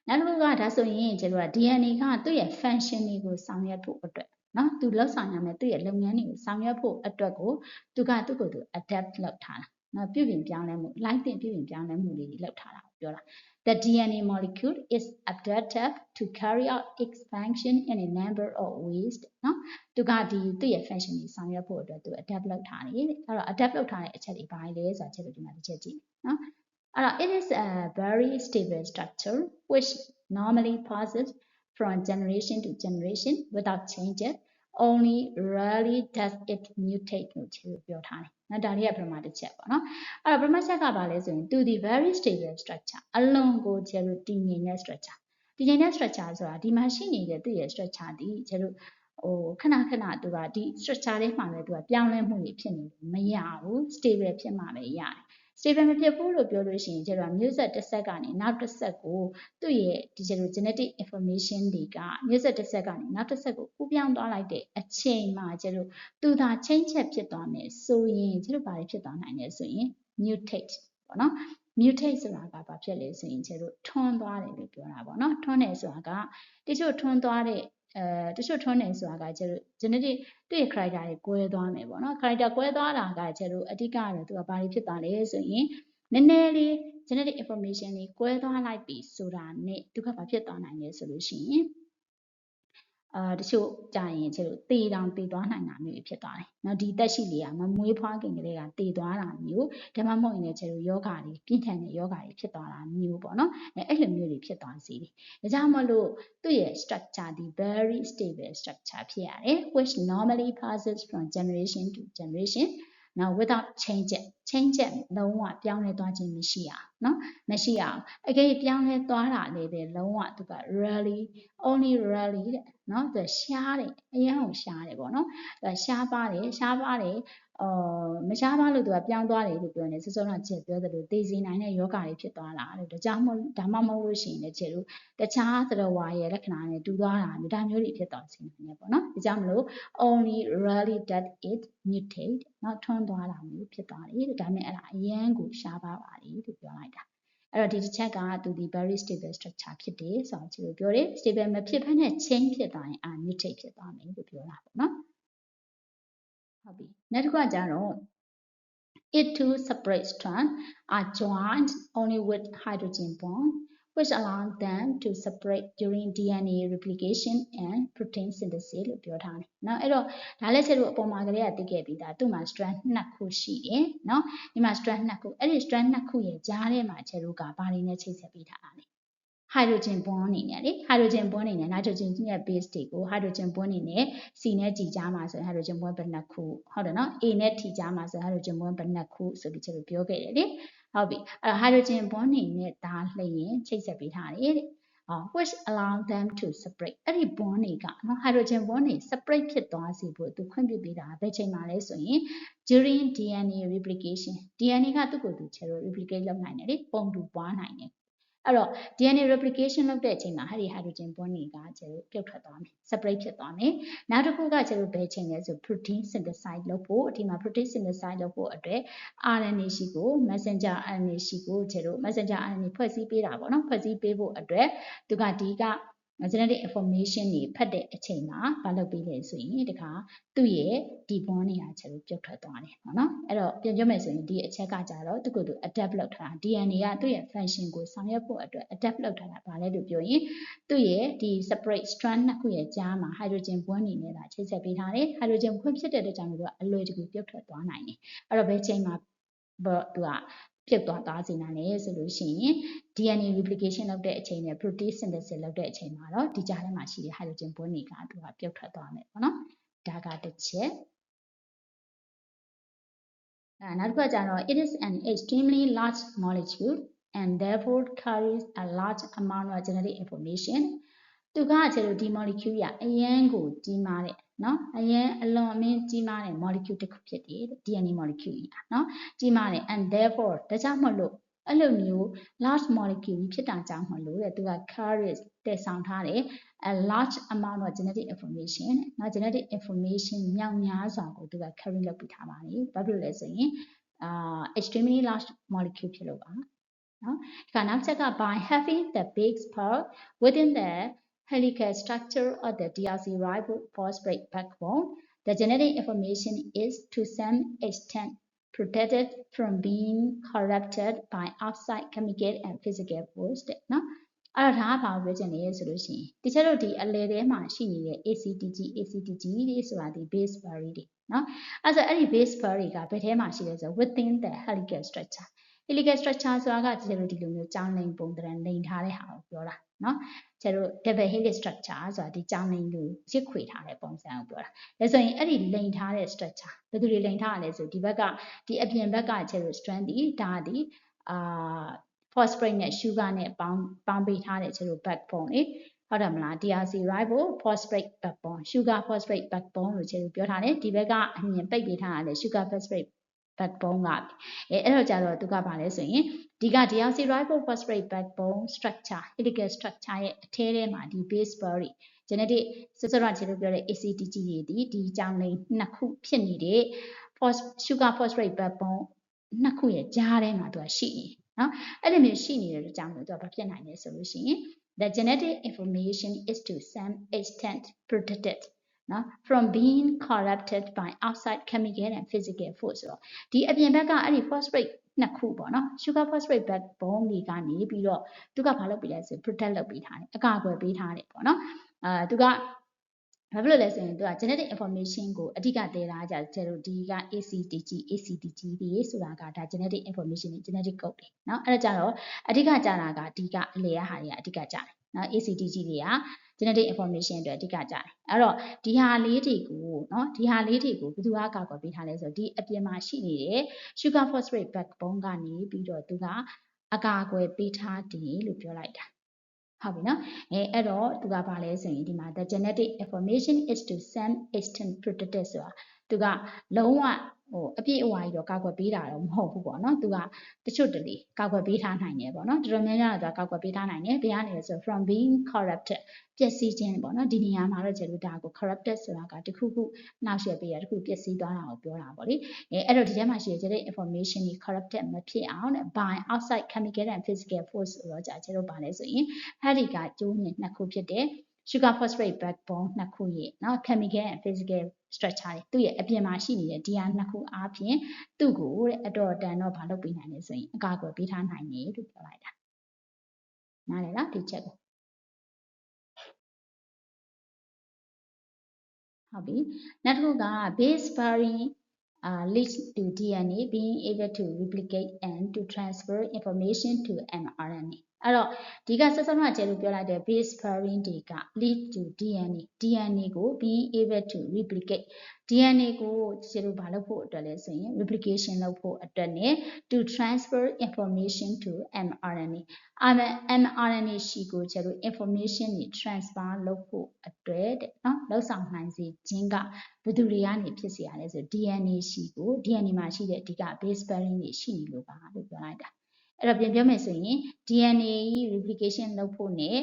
နောက်တစ်ခုကဒါဆိုရင်ကျတို့က DNA ကသူ့ရဲ့ function တွေကိုဆောင်ရွက်ဖို့အတွက်နော်သူလှုပ်ဆောင်ရမယ်သူ့ရဲ့လုပ်ငန်းတွေကိုဆောင်ရွက်ဖို့အတွက်ကိုသူ့ကိုယ်သူ adapt လုပ်ထားတာနော်ပြုပြင်ပြောင်းလဲမှု like တင်ပြုပြင်ပြောင်းလဲမှုတွေလုပ်ထားတာကိုပြောတာ The DNA molecule is adapted to carry out its function in a number of ways နော်သူကဒီသူ့ရဲ့ function တွေဆောင်ရွက်ဖို့အတွက်သူ adapt လုပ်ထားတယ်အဲ့တော့ adapt လုပ်ထားတဲ့အချက်တွေဘာလဲဆိုတာချက်တို့ဒီမှာတစ်ချက်ကြည့်နော်it is a very stable structure which normally passes from generation to generation without changes. Only rarely does it mutate လို့ပြောထားတယ်။နော်ဒါလေးကပထမတစ်ချက်ပေါ့နော်။အဲ့တော့ပထမချက်ကဘာလဲဆိုရင် to the very stable structure အလွန်ကိုကျလို့တည်ငြိမ်တဲ့ structure တည်ငြိမ်တဲ့ structure ဆိုတာဒီမှာရှိနေတဲ့သူ့ရဲ့ structure ဒီကျလို့ခဏသူကဒီ structure ထဲမှာပဲသူကပြောင်းလဲမှုတွေဖြစ်နေလို့မရဘူး stable ဖြစ်မှပဲရတယ်။ stable မဖြစ်ဘူးလို့ပြောလို့ရှိရင်ကျတော့မျိုးဆက်တစ်ဆက်ကနေနောက်တစ်ဆက်ကိုသူ့ရဲ့ဒီကျတော့ genetic information တွေကမျိုးဆက်တစ်ဆက်ကနေနောက်တစ်ဆက်ကိုကူးပြောင်းသွားလိုက်တဲ့အချိန်မှာကျတော့သူသာ change ဖြစ်သွားမယ်ဆိုရင်ကျတော့ဘာတွေဖြစ်သွားနိုင်လဲဆိုရင် mutate ပေါ့နော် mutate ဆိုတာကဘာဖြစ်လဲဆိုရင်ကျတော့ထွန်းသွားတယ်လို့ပြောတာပေါ့နော်ထွန်းတယ်ဆိုတာကတချို့ထွန်းသွားတဲ့တချို့ထွန်းတယ်ဆိုတာကကျတော့ genetic သူ့ရဲ့ character တွေကွဲသွားမယ်ပေါ့နော် character ကွဲသွားတာကကျတော့အဓိကတော့သူကဘာတွေဖြစ်သွားလဲဆိုရင်နည်းနည်းလေး genetic information တွေကွဲသွားလိုက်ပြီဆိုတာနဲ့သူကဘာဖြစ်သွားနိုင်လဲဆိုလို့ရှိရင်တချို့ကြာရင်ကျတော့သေသွားနိုင်တာမျိုးဖြစ်သွားတယ်။နော်ဒီတက်ရှိလေးကမမွေးဖွားခင်ကလေးကသေသွားတာမျိုးဒါမှမဟုတ်ရင်လည်းကျတော့ယောဂါတွေပြင်းထန်တဲ့ယောဂါတွေဖြစ်သွားတာမျိုးပေါ့နော်။အဲ့လိုမျိုးတွေဖြစ်သွားစေတယ်။ဒါကြောင့်မလို့သူ့ရဲ့ structure ဒီ very stable structure ဖြစ်ရတယ် which normally passes from generation to generation now without change လုံးဝပြောင်းလဲသွားခြင်းမရှိအောင်နော်မရှိအောင်အကယ်ပြောင်းလဲသွားတာလည်းပဲလုံးဝသူက only rarely တဲ့နော်သူရှားတယ်အရင်ကရှားတယ်ပေါ့နော်သူရှားပါတယ်မရှားပါလို့သူကပြောင်းသွားတယ်လို့ပြောနေစောစောကချက်ပြောသလိုသိစေနိုင်တဲ့ယောဂါတွေဖြစ်သွားတာလို့ဒါကြောင့်ဒါမှမဟုတ်လို့ရှိရင်လည်းချက်လို့တခြားသတ္တဝါရဲ့လက္ခဏာနဲ့တူသွားတာမျိုးဒါမျိုးတွေဖြစ်သွားစေနိုင်တယ်ပေါ့နော်ဒါကြောင့်မလို့ only rarely does it mutate နော်ထွန်းသွားတာမျိုးဖြစ်သွားတယ်ဒါနဲ့အဲ့ဒါအရင်ကိုရှားပါပါတယ်လို့ပြောလိုက်တာအဲ့တော့ဒီတစ်ချက်ကသူဒီ very stable structure ဖြစ်တယ်ဆိုတော့ကျွန်တော်ပြောတယ် stable မဖြစ်ဘဲနဲ့ change ဖြစ်သွားရင်mutate ဖြစ်သွားမယ်လို့ပြောတာပေါ့နော်ဟုတ်ပြီနောက်တစ်ခုကကြတော့ it two separate strands are joined only with hydrogen bond which allow them to separate during DNA replication and protein synthesis လို့ပြောထားတယ်เนาะအဲ့တော့ဒါလည်းချက်တို့အပေါ်မှာကလေးကသိခဲ့ပြီးသားသူ့မှာ strand နှစ်ခုရှိတယ်เนาะဒီမှာ strand နှစ်ခုအဲ့ဒီ strand နှစ်ခုရဲ့ကြားထဲမှာချက်တို့ကဘာတွေနဲ့ချိတ်ဆက်ပေးထားတာလဲ hydrogen bond အနေနဲ့လေ hydrogen bond အနေနဲ့ nitrogen ရဲ့ base တွေကို hydrogen bond အနေနဲ့ C နဲ့ G ကြားမှာဆိုရင် hydrogen bond ဘယ်နှစ်ခုဟုတ်တယ်နော် A နဲ့ T ကြားမှာဆိုရင် hydrogen bond ဘယ်နှစ်ခုဆိုပြီးချက်တို့ပြောခဲ့တယ်လေဟုတ်ပြီအဲ့တော့ hydrogen bond အနေနဲ့ဒါလျင်ချိတ်ဆက်ပေးထားတယ်တဲ့which allow them to separate အဲ့ဒီ bond တွေကနော် hydrogen bond တွေ separate ဖြစ်သွားစေဖို့သူခွင့်ပြုပေးတာဘယ်ချိန်မှာလဲဆိုရင် during DNA replication DNA ကသူ့ကိုယ်သူချက်တို့ replicate လုပ်နိုင်တယ်လေပုံတူပွားနိုင်တယ်အဲ့တော့ DNA replication လုပ်တဲ့အချိန်မှာအဲ့ဒီ hydrogen bond တွေကကျတော့ပြုတ်ထွက်သွားမယ် separate ဖြစ်သွားမယ်နောက်တစ်ခုကကျတော့ဘယ်ချိန်လဲဆို protein synthesize လုပ်ဖို့ဒီမှာ protein synthesize လုပ်ဖို့အတွက် RNA ရှိကို messenger RNA ရှိကိုကျတော့ messenger RNA ဖွဲ့စည်းပေးတာပေါ့နော်ဖွဲ့စည်းပေးဖို့အတွက်သူကဒီက genetic information တွေဖတ်တဲ့အချိန်မှာဘာလုပ်ပေးလဲဆိုရင်တခါသူ့ရဲ့ဒီဘွန်းတွေကကျတော့ပြုတ်ထွက်သွားတယ်ပေါ့နော်အဲ့တော့ပြန်ပြောမယ်ဆိုရင်ဒီအချက်ကကြတော့သူ့ကိုယ်သူ adapt လုပ်ထားတာ DNA ကသူ့ရဲ့ function ကိုဆောင်ရွက်ဖို့အတွက် adapt လုပ်ထားတာဘာလဲလို့ပြောရင်သူ့ရဲ့ဒီ separate strand နှစ်ခုရဲ့ကြားမှာ hydrogen ဘွန်းတွေနဲ့ချိတ်ဆက်ပေးထားတယ် hydrogen ဘွန်းဖြစ်တဲ့အတွက်ကြောင့်လို့အလွယ်တကူပြုတ်ထွက်သွားနိုင်တယ်အဲ့တော့ဘယ်ချိန်မှာသူကပြုတ်သွားစေနိုင်လဲဆိုလို့ရှိရင် DNA replication လုပ်တဲ့အချိန်နဲ့ protein synthesis လုပ်တဲ့အချိန်မှာတော့ဒီကြားထဲမှာရှိတဲ့ hydrogen bond တွေကသူကပြုတ်ထွက်သွားမယ်ပေါ့နော်ဒါကတစ်ချက်နောက်တစ်ခုကကျတော့ it is an extremely large molecule and therefore carries a large amount of genetic information သူကကျတော့ဒီ molecule ရအရန်ကိုကြီးမားတဲ့နော်အရန်အလွန်အမင်းကြီးမားတဲ့ molecule တစ်ခုဖြစ်တယ် DNA molecule ကြီးနော်ကြီးမားတယ် and therefore ဒါကြောင့်မလို့အဲ့လိုမျိုး large molecule ဖြစ်တာကြောင့်မလို့တဲ့သူက carries တည်ဆောင်ထားတယ် a large amount of genetic information နော် genetic information မြောက်များစွာကိုသူက carry လုပ်ပြီးထားပါတယ်ဘာဖြစ်လို့လဲဆိုရင်extremely large molecule ဖြစ်လို့ပါနော်ခါနောက်ချက်က by having the base pair within the helical structure of the deoxyribophosphate backbone the genetic information is to some extent protected from being corrupted by outside chemical and physical force တဲ့နော်အဲ့တော့ဒါကဘာကိုပြောချင်လဲဆိုလို့ရှိရင်တချို့တို့ဒီအလယ်ထဲမှာရှိနေတဲ့ ACTG တွေဆိုတာဒီ base pair တွေနော်အဲ့ဆိုအဲ့ဒီ base pair တွေကဘယ်ထဲမှာရှိလဲဆို within the helical structure helical structure ဆိုတာကတချို့တို့ဒီလိုမျိုးကြောင်းလိမ်ပုံသဏ္ဍာန်လိမ်ထားတဲ့ဟာကိုပြောတာနော်ကျတို့ double helix structure ဆိုတာဒီကြောင်းလိမ်လူရစ်ခွေထားတဲ့ပုံစံကိုပြောတာဒါဆိုရင်အဲ့ဒီလိမ်ထားတဲ့ structure ဘယ်သူတွေလိမ်ထားရလဲဆိုဒီဘက်ကဒီအပြင်ဘက်ကကျတို့ strand ဒီဒါဒီphosphate နဲ့ sugar နဲ့ပေါင်းပေးထားတဲ့ကျတို့ backbone လေဟုတ်တယ်မလား deoxyribophosphate backbone sugar phosphate backbone လို့ကျတို့ပြောထားတယ်ဒီဘက်ကအမြင်ပိတ်ပေးထားရတယ် sugar phosphate backbone ကအဲ့တော့ကြတော့သူကဘာလဲဆိုရင်ဒီက deoxyribophosphate backbone structure helical structure ရဲ့အထဲထဲမှာဒီ base pair တွေ genetic စစရချေလို့ပြောတဲ့ ACTG တွေဒီကြောင်းလိမ်နှစ်ခုဖြစ်နေတဲ့ sugar phosphate backbone နှစ်ခုရဲ့ကြားထဲမှာသူကရှိနေနော်အဲ့လိုမျိုးရှိနေတဲ့အတွက်ကြောင့်လို့သူကဘာဖြစ်နိုင်လဲဆိုလို့ရှိရင် the genetic information is to some extent protectedနော် from being corrupted by outside chemical and physical force ဆိုတော့ဒီအပြင်ဘက်ကအဲ့ဒီ phosphate နှစ်ခုပေါ့နော် sugar phosphate backbone တွေကနေပြီးတော့သူကဘာလုပ်ပေးလဲဆို protect လုပ်ပေးထားတယ်အကာအကွယ်ပေးထားတယ်ပေါ့နော်သူကဘာဖြစ်လို့လဲဆိုရင်သူက genetic information ကိုအဓိကတည်ထားကြတယ်တို့ဒီက ACTG တွေဆိုတာကဒါ genetic information တွေ genetic code တွေเนาะအဲ့ဒါကြတော့အဓိကကြတာကဒီကအလေဟာတွေကအဓိကကြတယ်เนาะ ACTG တွေက genetic information အတွက်အဓိကကြတယ်အဲ့တော့ဒီဟာလေးတွေကိုเนาะဒီဟာလေးတွေကိုဘယ်သူကကာကွယ်ပေးထားလဲဆိုတော့ဒီအပြင်မှာရှိနေတဲ့ sugar phosphate backbone ကနေပြီးတော့သူကအကာအကွယ်ပေးထားတယ်လို့ပြောလိုက်တာဟုတ်ပြီနော်အဲ့တော့သူကဘာလဲဆိုရင်ဒီမှာ the genetic information is to some extent protected ဆိုတာသူကလုံးဝအပြည့်အဝကြီးတော့ကာကွယ်ပေးတာတော့မဟုတ်ဘူးပေါ့နော်သူကတချို့တလေကာကွယ်ပေးထားနိုင်တယ်ပေါ့နော်တော်တော်များများတော့သူကကာကွယ်ပေးထားနိုင်တယ်ဘယ်ကနေလဲဆို from being corrupted ပျက်စီးခြင်းပေါ့နော်ဒီနေရာမှာတော့ကျလို့ဒါကို corrupted ဆိုတာကတခုခုနှောက်ယှက်ပေးရတခုပျက်စီးသွားတာကိုပြောတာပေါ့လေအဲ့တော့ဒီထဲမှာရှိတဲ့ genetic information တွေ corrupted မဖြစ်အောင် by outside chemical and physical force ဆိုတော့ကျတို့ပါလဲဆိုရင်အဲ့ဒီကကျိုးညင်နှစ်ခုဖြစ်တဲ့ sugar phosphate backbone နှစ်ခုရဲ့เนาะ chemical and physical structure တွေသူ့ရဲ့အပြင်မှာရှိနေတဲ့ DR နှစ်ခုအားဖြင့်သူ့ကိုတဲ့အတော်တန်တော့ဘာလုပ်ပေးနိုင်လဲဆိုရင်အကာအကွယ်ပေးထားနိုင်တယ်လို့ပြောလိုက်တာနားလည်လားဒီချက်ကိုဟုတ်ပြီနောက်တစ်ခုက base pairing leads to DNA being able to replicate and to transfer information to mRNA အဲ့တော့ဒီကဆက်စမှကျဲလို့ပြောလိုက်တဲ့ base pairing တွေက lead to DNA ကို being able to replicate DNA ကိုကျဲလို့ဘာလုပ်ဖို့အတွက်လဲဆိုရင် replication လုပ်ဖို့အတွက်နဲ့ to transfer information to mRNA mRNA ရှိကိုကျဲလို့ information တွေ transfer လုပ်ဖို့အတွက်တဲ့နော်လောက်ဆောင်နိုင်စေခြင်းကဘယ်သူတွေကနေဖြစ်စေရလဲဆို DNA ရှိကို DNA မှာရှိတဲ့အဓိက base pairing တွေရှိနေလို့ပါလို့ပြောလိုက်တာအဲ့တော့ပြန်ပြောမယ်ဆိုရင် DNA replication လုပ်ဖို့နဲ့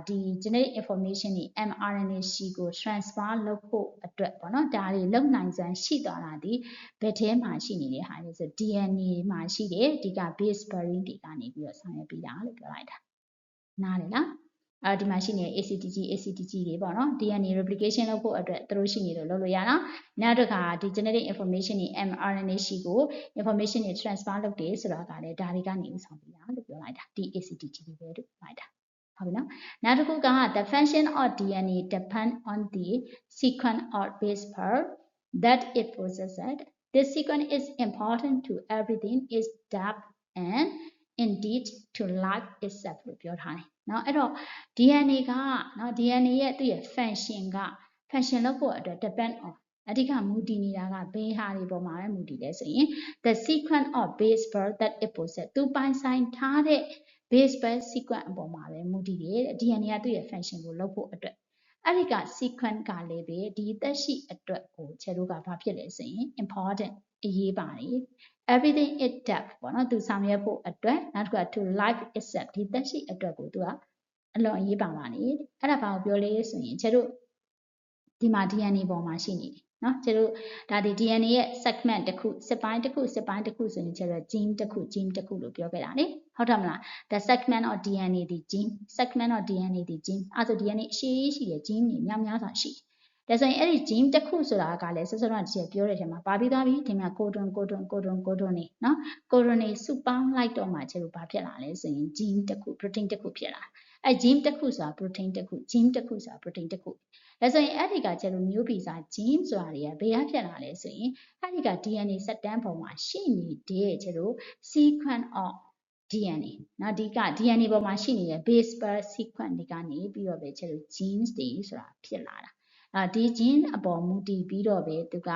ဒီ genetic information တွေ mRNA ရှိကို transfer လုပ်ဖို့အတွက်ပေါ့နော်ဒါတွေလုံနိုင်စွမ်းရှိသွားတာဒီဘယ်ထဲမှာရှိနေတဲ့ဟာလဲဆို DNA မှာရှိတဲ့ဒီက base pairing တွေကနေပြီးတော့ဆောင်ရွက်ပြီးတာလို့ပြောလိုက်တာနားလည်လား ဒီမှာရှိနေ ACTG တွေပေါ့နော် DNA replication လုပ်ဖို့အတွက်သူတို့ရှိနေလို့လုပ်လို့ရတာနောက်တစ်ခါဒီ genetic information တွေ mRNA ရှိကို information တွေ transfer လုပ်တယ်ဆိုတာကလည်းဒါတွေကနေဥဆောင်ပြီးတာလို့ပြောလိုက်တာဒီ ACTG တွေပဲလို့ပြောလိုက်တာဟုတ်ပြီနော်နောက်တစ်ခုက the function of DNA depend on the sequence or base pair that it possesses this sequence is important to everything is depth and indeed to life itself လို့ပြောထားတယ်เนาะအဲ့တော့ DNA ကเนาะ DNA ရဲ့သူ့ရဲ့ function က function လုပ်ဖို့အတွက် depend on အဓိကမူတည်နေတာကဘယ်ဟာတွေပေါ်မှာလဲမူတည်လဲဆိုရင် the sequence of base pair that it possesses သူပိုင်ဆိုင်ထားတဲ့ base pair sequence အပေါ်မှာပဲမူတည်တယ် DNA ကသူ့ရဲ့ function ကိုလုပ်ဖို့အတွက်အဲ့ဒီက sequence ကလည်းပဲဒီသက်ရှိအတွက်ကိုခြေတို့ကဘာဖြစ်လဲဆိုရင် important အရေးပါတယ် everything it depth ပေါ့နော်သူဆောင်ရွက်ဖို့အတွက်နောက်တစ်ခုက to life itself ဒီသက်ရှိအတွက်ကိုသူကအလွန်အရေးပါပါတယ်အဲ့ဒါဘာကိုပြောလဲဆိုရင်ခြေတို့ဒီမှာ DNA ပေါ်မှာရှိနေတယ်နော်ခြေတို့ဒါဒီ DNA ရဲ့ segment တစ်ခုစစ်ပိုင်းတစ်ခုဆိုရင်ခြေတို့ gene တစ်ခုလို့ပြောခဲ့တာလေဟုတ်တယ်မလား the segment of DNA ဒီ gene segment of DNA ဒီ gene အဲ့ဆို DNA အရှိရှိတဲ့ gene တွေများစွာရှိတယ်ဒါဆိုရင်အဲ့ဒီ gene တစ်ခုဆိုတာကလည်းစောစောကပြောတဲ့ထဲမှာပါပြီးသွားပြီဒီမှာ codon နေနော် codon တွေစုပေါင်းလိုက်တော့မှခြေတို့ဘာဖြစ်လာလဲဆိုရင် gene တစ်ခု protein တစ်ခုဖြစ်လာအဲ့ gene တစ်ခုဆိုတာ protein တစ်ခု gene တစ်ခုဆိုတာ protein တစ်ခုဒါဆိုရင်အဲ့ဒီကခြေတို့မျိုးဗီဇ gene ဆိုတာတွေကဘယ်ကဖြစ်လာလဲဆိုရင်အဲ့ဒီက DNA စက်တန်းပေါ်မှာရှိနေတဲ့ခြေတို့ sequence of DNA နော်ဒီက DNA ပေါ်မှာရှိနေတဲ့ base pair sequence တွေကနေပြီးတော့ပဲခြေတို့ genes တွေဆိုတာဖြစ်လာတာဒီ gene အပေါ်မူတည်ပြီးတော့ပဲသူက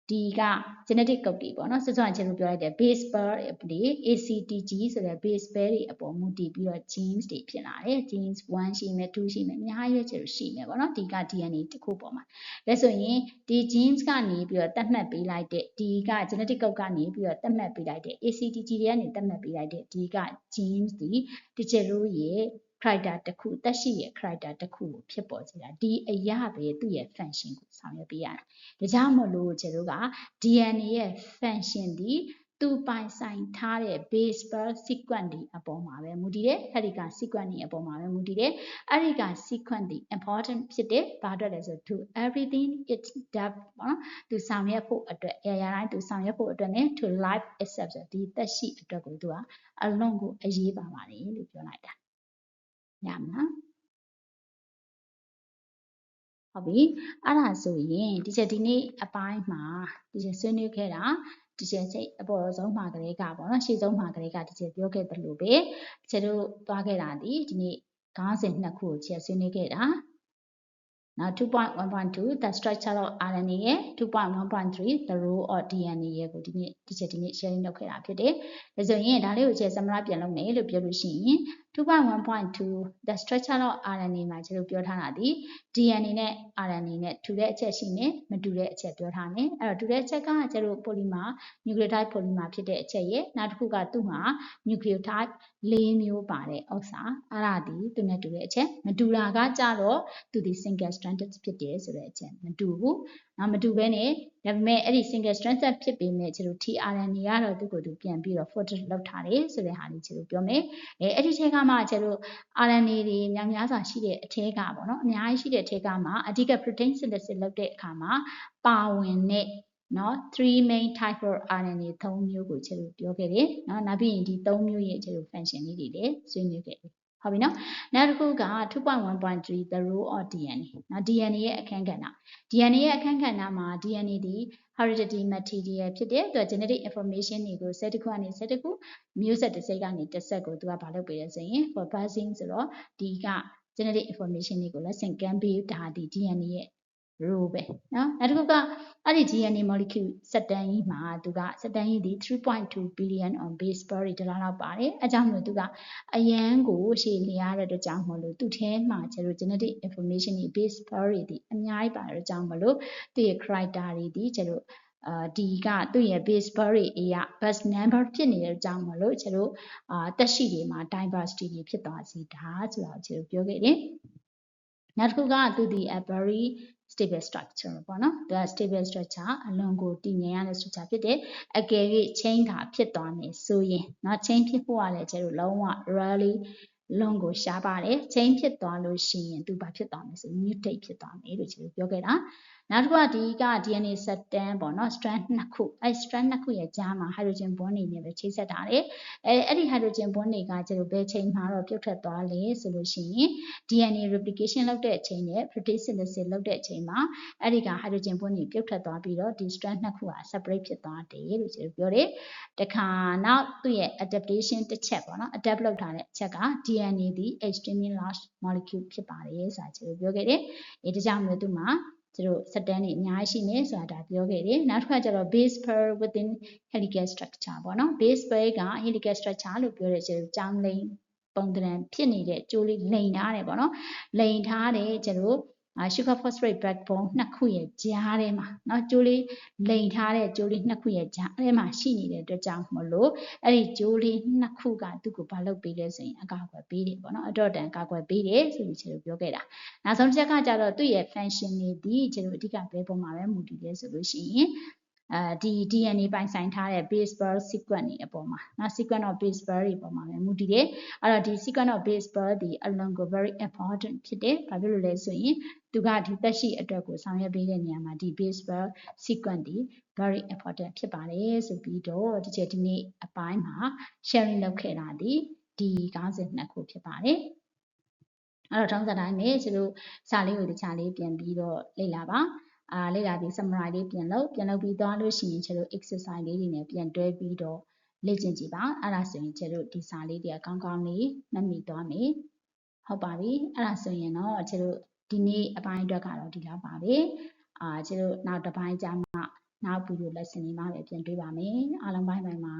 ဒီက genetic code တွေပေါ့နော်စောစောကခြေတို့ပြောလိုက်တဲ့ base pair တွေ ACTG ဆိုတဲ့ base pair တွေအပေါ်မူတည်ပြီးတော့ genes တွေဖြစ်လာတယ် genes 1ရှိမယ်2ရှိမယ်အများကြီးခြေတို့ရှိမယ်ပေါ့နော်ဒီက DNA တစ်ခုပေါ်မှာဒါဆိုရင်ဒီ genes ကနေပြီးတော့သတ်မှတ်ပေးလိုက်တဲ့ဒီက genetic code ကနေပြီးတော့သတ်မှတ်ပေးလိုက်တဲ့ ACTG တွေကနေသတ်မှတ်ပေးလိုက်တဲ့ဒီက genes ဒီခြေတို့ရဲ့ character တစ်ခုသက်ရှိရဲ့ character တစ်ခုကိုဖြစ်ပေါ်စေတာဒီအရာပဲသူ့ရဲ့ function ကိုဆောင်ရွက်ပေးရတာဒါကြောင့်မို့လို့ခြေတို့က DNA ရဲ့ function ဒီသူပိုင်ဆိုင်ထားတဲ့ base pair sequence ဒီအပေါ်မှာပဲမူတည်တယ်အဲ့ဒီက sequence ဒီအပေါ်မှာပဲမူတည်တယ်အဲ့ဒီက sequence ဒီ important ဖြစ်တယ်ဘာအတွက်လဲဆို to everything it does ပေါ့နော်သူဆောင်ရွက်ဖို့အတွက်အရာတိုင်းသူဆောင်ရွက်ဖို့အတွက် ਨੇ to life itself ဆိုဒီသက်ရှိအတွက်ကိုသူကအလွန်ကိုအရေးပါပါတယ်လို့ပြောလိုက်တာရမလားဟုတ်ပြီအဲ့ဒါဆိုရင်ဒီနေ့အပိုင်းမှာဆွေးနွေးခဲ့တာစိတ်အပေါ်ဆုံးမှာကလေးကပေါ့နော်ရှေ့ဆုံးမှာကလေးကပြောခဲ့သလိုပဲတို့သွားခဲ့တာဒီနေ့ခေါင်းစဉ်နှစ်ခုကိုဆွေးနွေးခဲ့တာနောက် 2.1.2 the structure of RNA ရဲ့ 2.1.3 the role of DNA ရဲ့ကိုဒီနေ့ sharing လုပ်ခဲ့တာဖြစ်တယ်ဒါဆိုရင်ဒါလေးကိုsummary ပြန်လုပ်မယ်လို့ပြောလို့ရှိရင် 2.1.2 the structure of RNA မှာကျွန်တော်ပြောထားတာဒီ DNA နဲ့ RNA နဲ့တူတဲ့အချက်ရှိနေမတူတဲ့အချက်ပြောထားမယ်အဲ့တော့တူတဲ့အချက်ကကျွန်တော် polymer nucleotide polymer ဖြစ်တဲ့အချက်ရဲ့နောက်တစ်ခုကသူ့မှာ nucleotide ၄မျိုးပါတဲ့ဥစ္စာအဲ့ဒါဒီသူနဲ့တူတဲ့အချက်မတူတာကကြတော့သူဒီ single stranded ဖြစ်တယ်ဆိုတဲ့အချက်မတူဘူးမတူဘဲနဲ့ဒါပေမဲ့အဲ့ဒီ single stranded ဖြစ်ပေမဲ့ကျွန်တော် tRNA ကတော့သူ့ကိုယ်သူပြန်ပြီးတော့ folded လုပ်ထားတယ်ဆိုတဲ့ဟာလေးကျွန်တော်ပြောမယ်အဲ့ဒီထဲကမှကျွန်တော် RNA တွေများစွာရှိတဲ့အထဲကပေါ့နော်အများကြီးရှိတဲ့အထဲကမှအဓိက protein synthesis လုပ်တဲ့အခါမှာပါဝင်တဲ့နော် three main type of RNA 3မျိုးကိုကျွန်တော်ပြောခဲ့တယ်နော်နောက်ပြီးရင်ဒီ3မျိုးရဲ့ကျွန်တော် function လေးတွေလည်းဆွေးနွေးခဲ့တယ်ဟုတ်ပြီနော်နောက်တစ်ခုက 2.1.3 the role of DNA နော် DNA ရဲ့အခန်းကဏ္ဍ DNA ရဲ့အခန်းကဏ္ဍမှာ DNA ဒီ hereditary material ဖြစ်တဲ့သူက genetic information တွေကိုဆက်တစ်ခုကနေဆက်တစ်ခုမျိုးဆက်တစ်စိတ်ကနေတစ်ဆက်ကိုသူကဘာလုပ်ပေးလဲဆိုရင် for passing ဆိုတော့ဒီက genetic information တွေကိုလက်ဆင့်ကမ်းပေးတာဒီ DNA ရဲ့ role ပဲနော်နောက်တစ်ခုကအဲ့ဒီ DNA molecule စက်တန်းကြီးမှာသူကစက်တန်းကြီးဒီ 3.2 billion on base pair တွေတလားလောက်ပါတယ်အဲကြောင့်မလို့သူကအရန်ကိုရှည်နေရတဲ့အတွက်ကြောင့်မလို့သူ့ထဲမှာကျတော့ genetic information တွေ base pair တွေဒီအများကြီးပါတဲ့ကြောင့်မလို့သူရဲ့ character တွေဒီကျတော့ဒီကသူ့ရဲ့ base pair တွေအရာ base number ဖြစ်နေတဲ့ကြောင့်မလို့ကျတော့တက်ရှိတွေမှာ diversity တွေဖြစ်သွားစေတာဆိုတာကိုကျတော့ပြောခဲ့တယ်နောက်တစ်ခုကသူဒီ very stable structure ပေါ့နော်သူက stable structure အလွန်ကိုတည်ငြိမ်ရတဲ့ structure ဖြစ်တယ်အကယ်၍ chain တာဖြစ်သွားမယ်ဆိုရင်เนาะ chain ဖြစ်ဖို့ကလည်းကျတော့လုံးဝ rarely လုံးကိုရှားပါတယ်ချိန်ဖြစ်သွားလို့ရှိရင်သူဘာဖြစ်သွားမလဲဆို mutate ဖြစ်သွားမယ်လို့ကျွန်တော်ပြောခဲ့တာနောက်တစ်ခုကဒီက DNA 7 ပေါ့နော် strand နှစ်ခုအဲ strand နှစ်ခုရဲ့ကြားမှာ hydrogen bond တွေနဲ့ပဲချိတ်ဆက်ထားတယ်အဲ့ဒီ hydrogen bond တွေကကျွန်တော်ဘယ်ချိန်မှာတော့ပြုတ်ထွက်သွားလဲဆိုလို့ရှိရင် DNA replication လုပ်တဲ့အချိန်နဲ့ protein synthesis လုပ်တဲ့အချိန်မှာအဲ့ဒီက hydrogen bond တွေပြုတ်ထွက်သွားပြီးတော့ဒီ strand နှစ်ခုက separate ဖြစ်သွားတယ်လို့ကျွန်တော်ပြောတယ်တခါနောက်သူ့ရဲ့ adaptation တစ်ချက်ပေါ့နော် adapt လုပ်ထားတဲ့အချက်က DNA ဒီ extremely large molecule ဖြစ်ပါတယ်ဆိုတာကျွန်တော်ပြောခဲ့တယ်။ဒါကြောင့်မျိုးသူမှာကျွန်တော်စက်တန်းတွေအများကြီးရှိနေဆိုတာဒါပြောခဲ့တယ်။နောက်တစ်ခါကျတော့ base pair within helical structure ပေါ့နော် base pair က helical structure လို့ပြောတဲ့ကျွန်တော်ကြောင်းလိန်ပုံသဏ္ဍာန်ဖြစ်နေတဲ့ကြိုးလေးလိန်ထားတယ်ပေါ့နော်။လိန်ထားတယ်ကျွန်တော်sugar phosphate backbone နှစ်ခုရဲ့ကြားထဲမှာเนาะကြိုးလေးလိန်ထားတဲ့ကြိုးလေးနှစ်ခုရဲ့ကြားထဲမှာရှိနေတဲ့အတွက်ကြောင့်မလို့အဲ့ဒီကြိုးလေးနှစ်ခုကသူ့ကိုဘာလုပ်ပေးလဲဆိုရင်အကာအကွယ်ပေးတယ်ပေါ့နော်အတော့တန်အကာအကွယ်ပေးတယ်ဆိုပြီးကျွန်တော်ပြောခဲ့တာနောက်ဆုံးတစ်ချက်ကကြတော့သူ့ရဲ့ function တွေဒီကျွန်တော်အဓိကဘယ်ပုံမှာပဲမူတည်လဲဆိုလို့ရှိရင်ဒီ DNA ပိုင်ဆိုင်ထားတဲ့ base pair sequence တွေအပေါ်မှာနော် sequence of base pair တွေအပေါ်မှာပဲမူတည်တယ်အဲ့တော့ဒီ sequence of base pair ဒီအလွန်ကို very important ဖြစ်တယ်ဘာဖြစ်လို့လဲဆိုရင်သူကဒီသက်ရှိအတွက်ကိုဆောင်ရွက်ပေးတဲ့နေရာမှာဒီ base pair sequence ဒီ very important ဖြစ်ပါတယ်ဆိုပြီးတော့ဒီနေ့အပိုင်းမှာ sharing လုပ်ခဲ့တာဒီခေါင်းစဉ်နှစ်ခုဖြစ်ပါတယ်အဲ့တော့ထုံးစံတိုင်းပဲကျွန်တော်စာလေးကိုတခြားလေးပြန်ပြီးတော့လေ့လာပါလေ့လာပြီး summary လေးပြန်လုပ်ပြီးသွားလို့ရှိရင်ကျွန်တော် exercise လေးတွေနဲ့ပြန်တွဲပြီးတော့လေ့ကျင့်ကြည့်ပါအဲ့ဒါဆိုရင်ကျွန်တော်ဒီစာလေးတွေကကောင်းကောင်းလေးမှတ်မိသွားမယ်ဟုတ်ပါပြီအဲ့ဒါဆိုရင်တော့ကျွန်တော်ဒီနေ့အပိုင်းအတွက်ကတော့ဒီလောက်ပါပဲကျွန်တော်နောက်တစ်ပိုင်းကျမှနောက်ဗီဒီယို lesson လေးမှာပဲပြန်တွေ့ပါမယ်အားလုံးဘိုင်ဘိုင်ပါ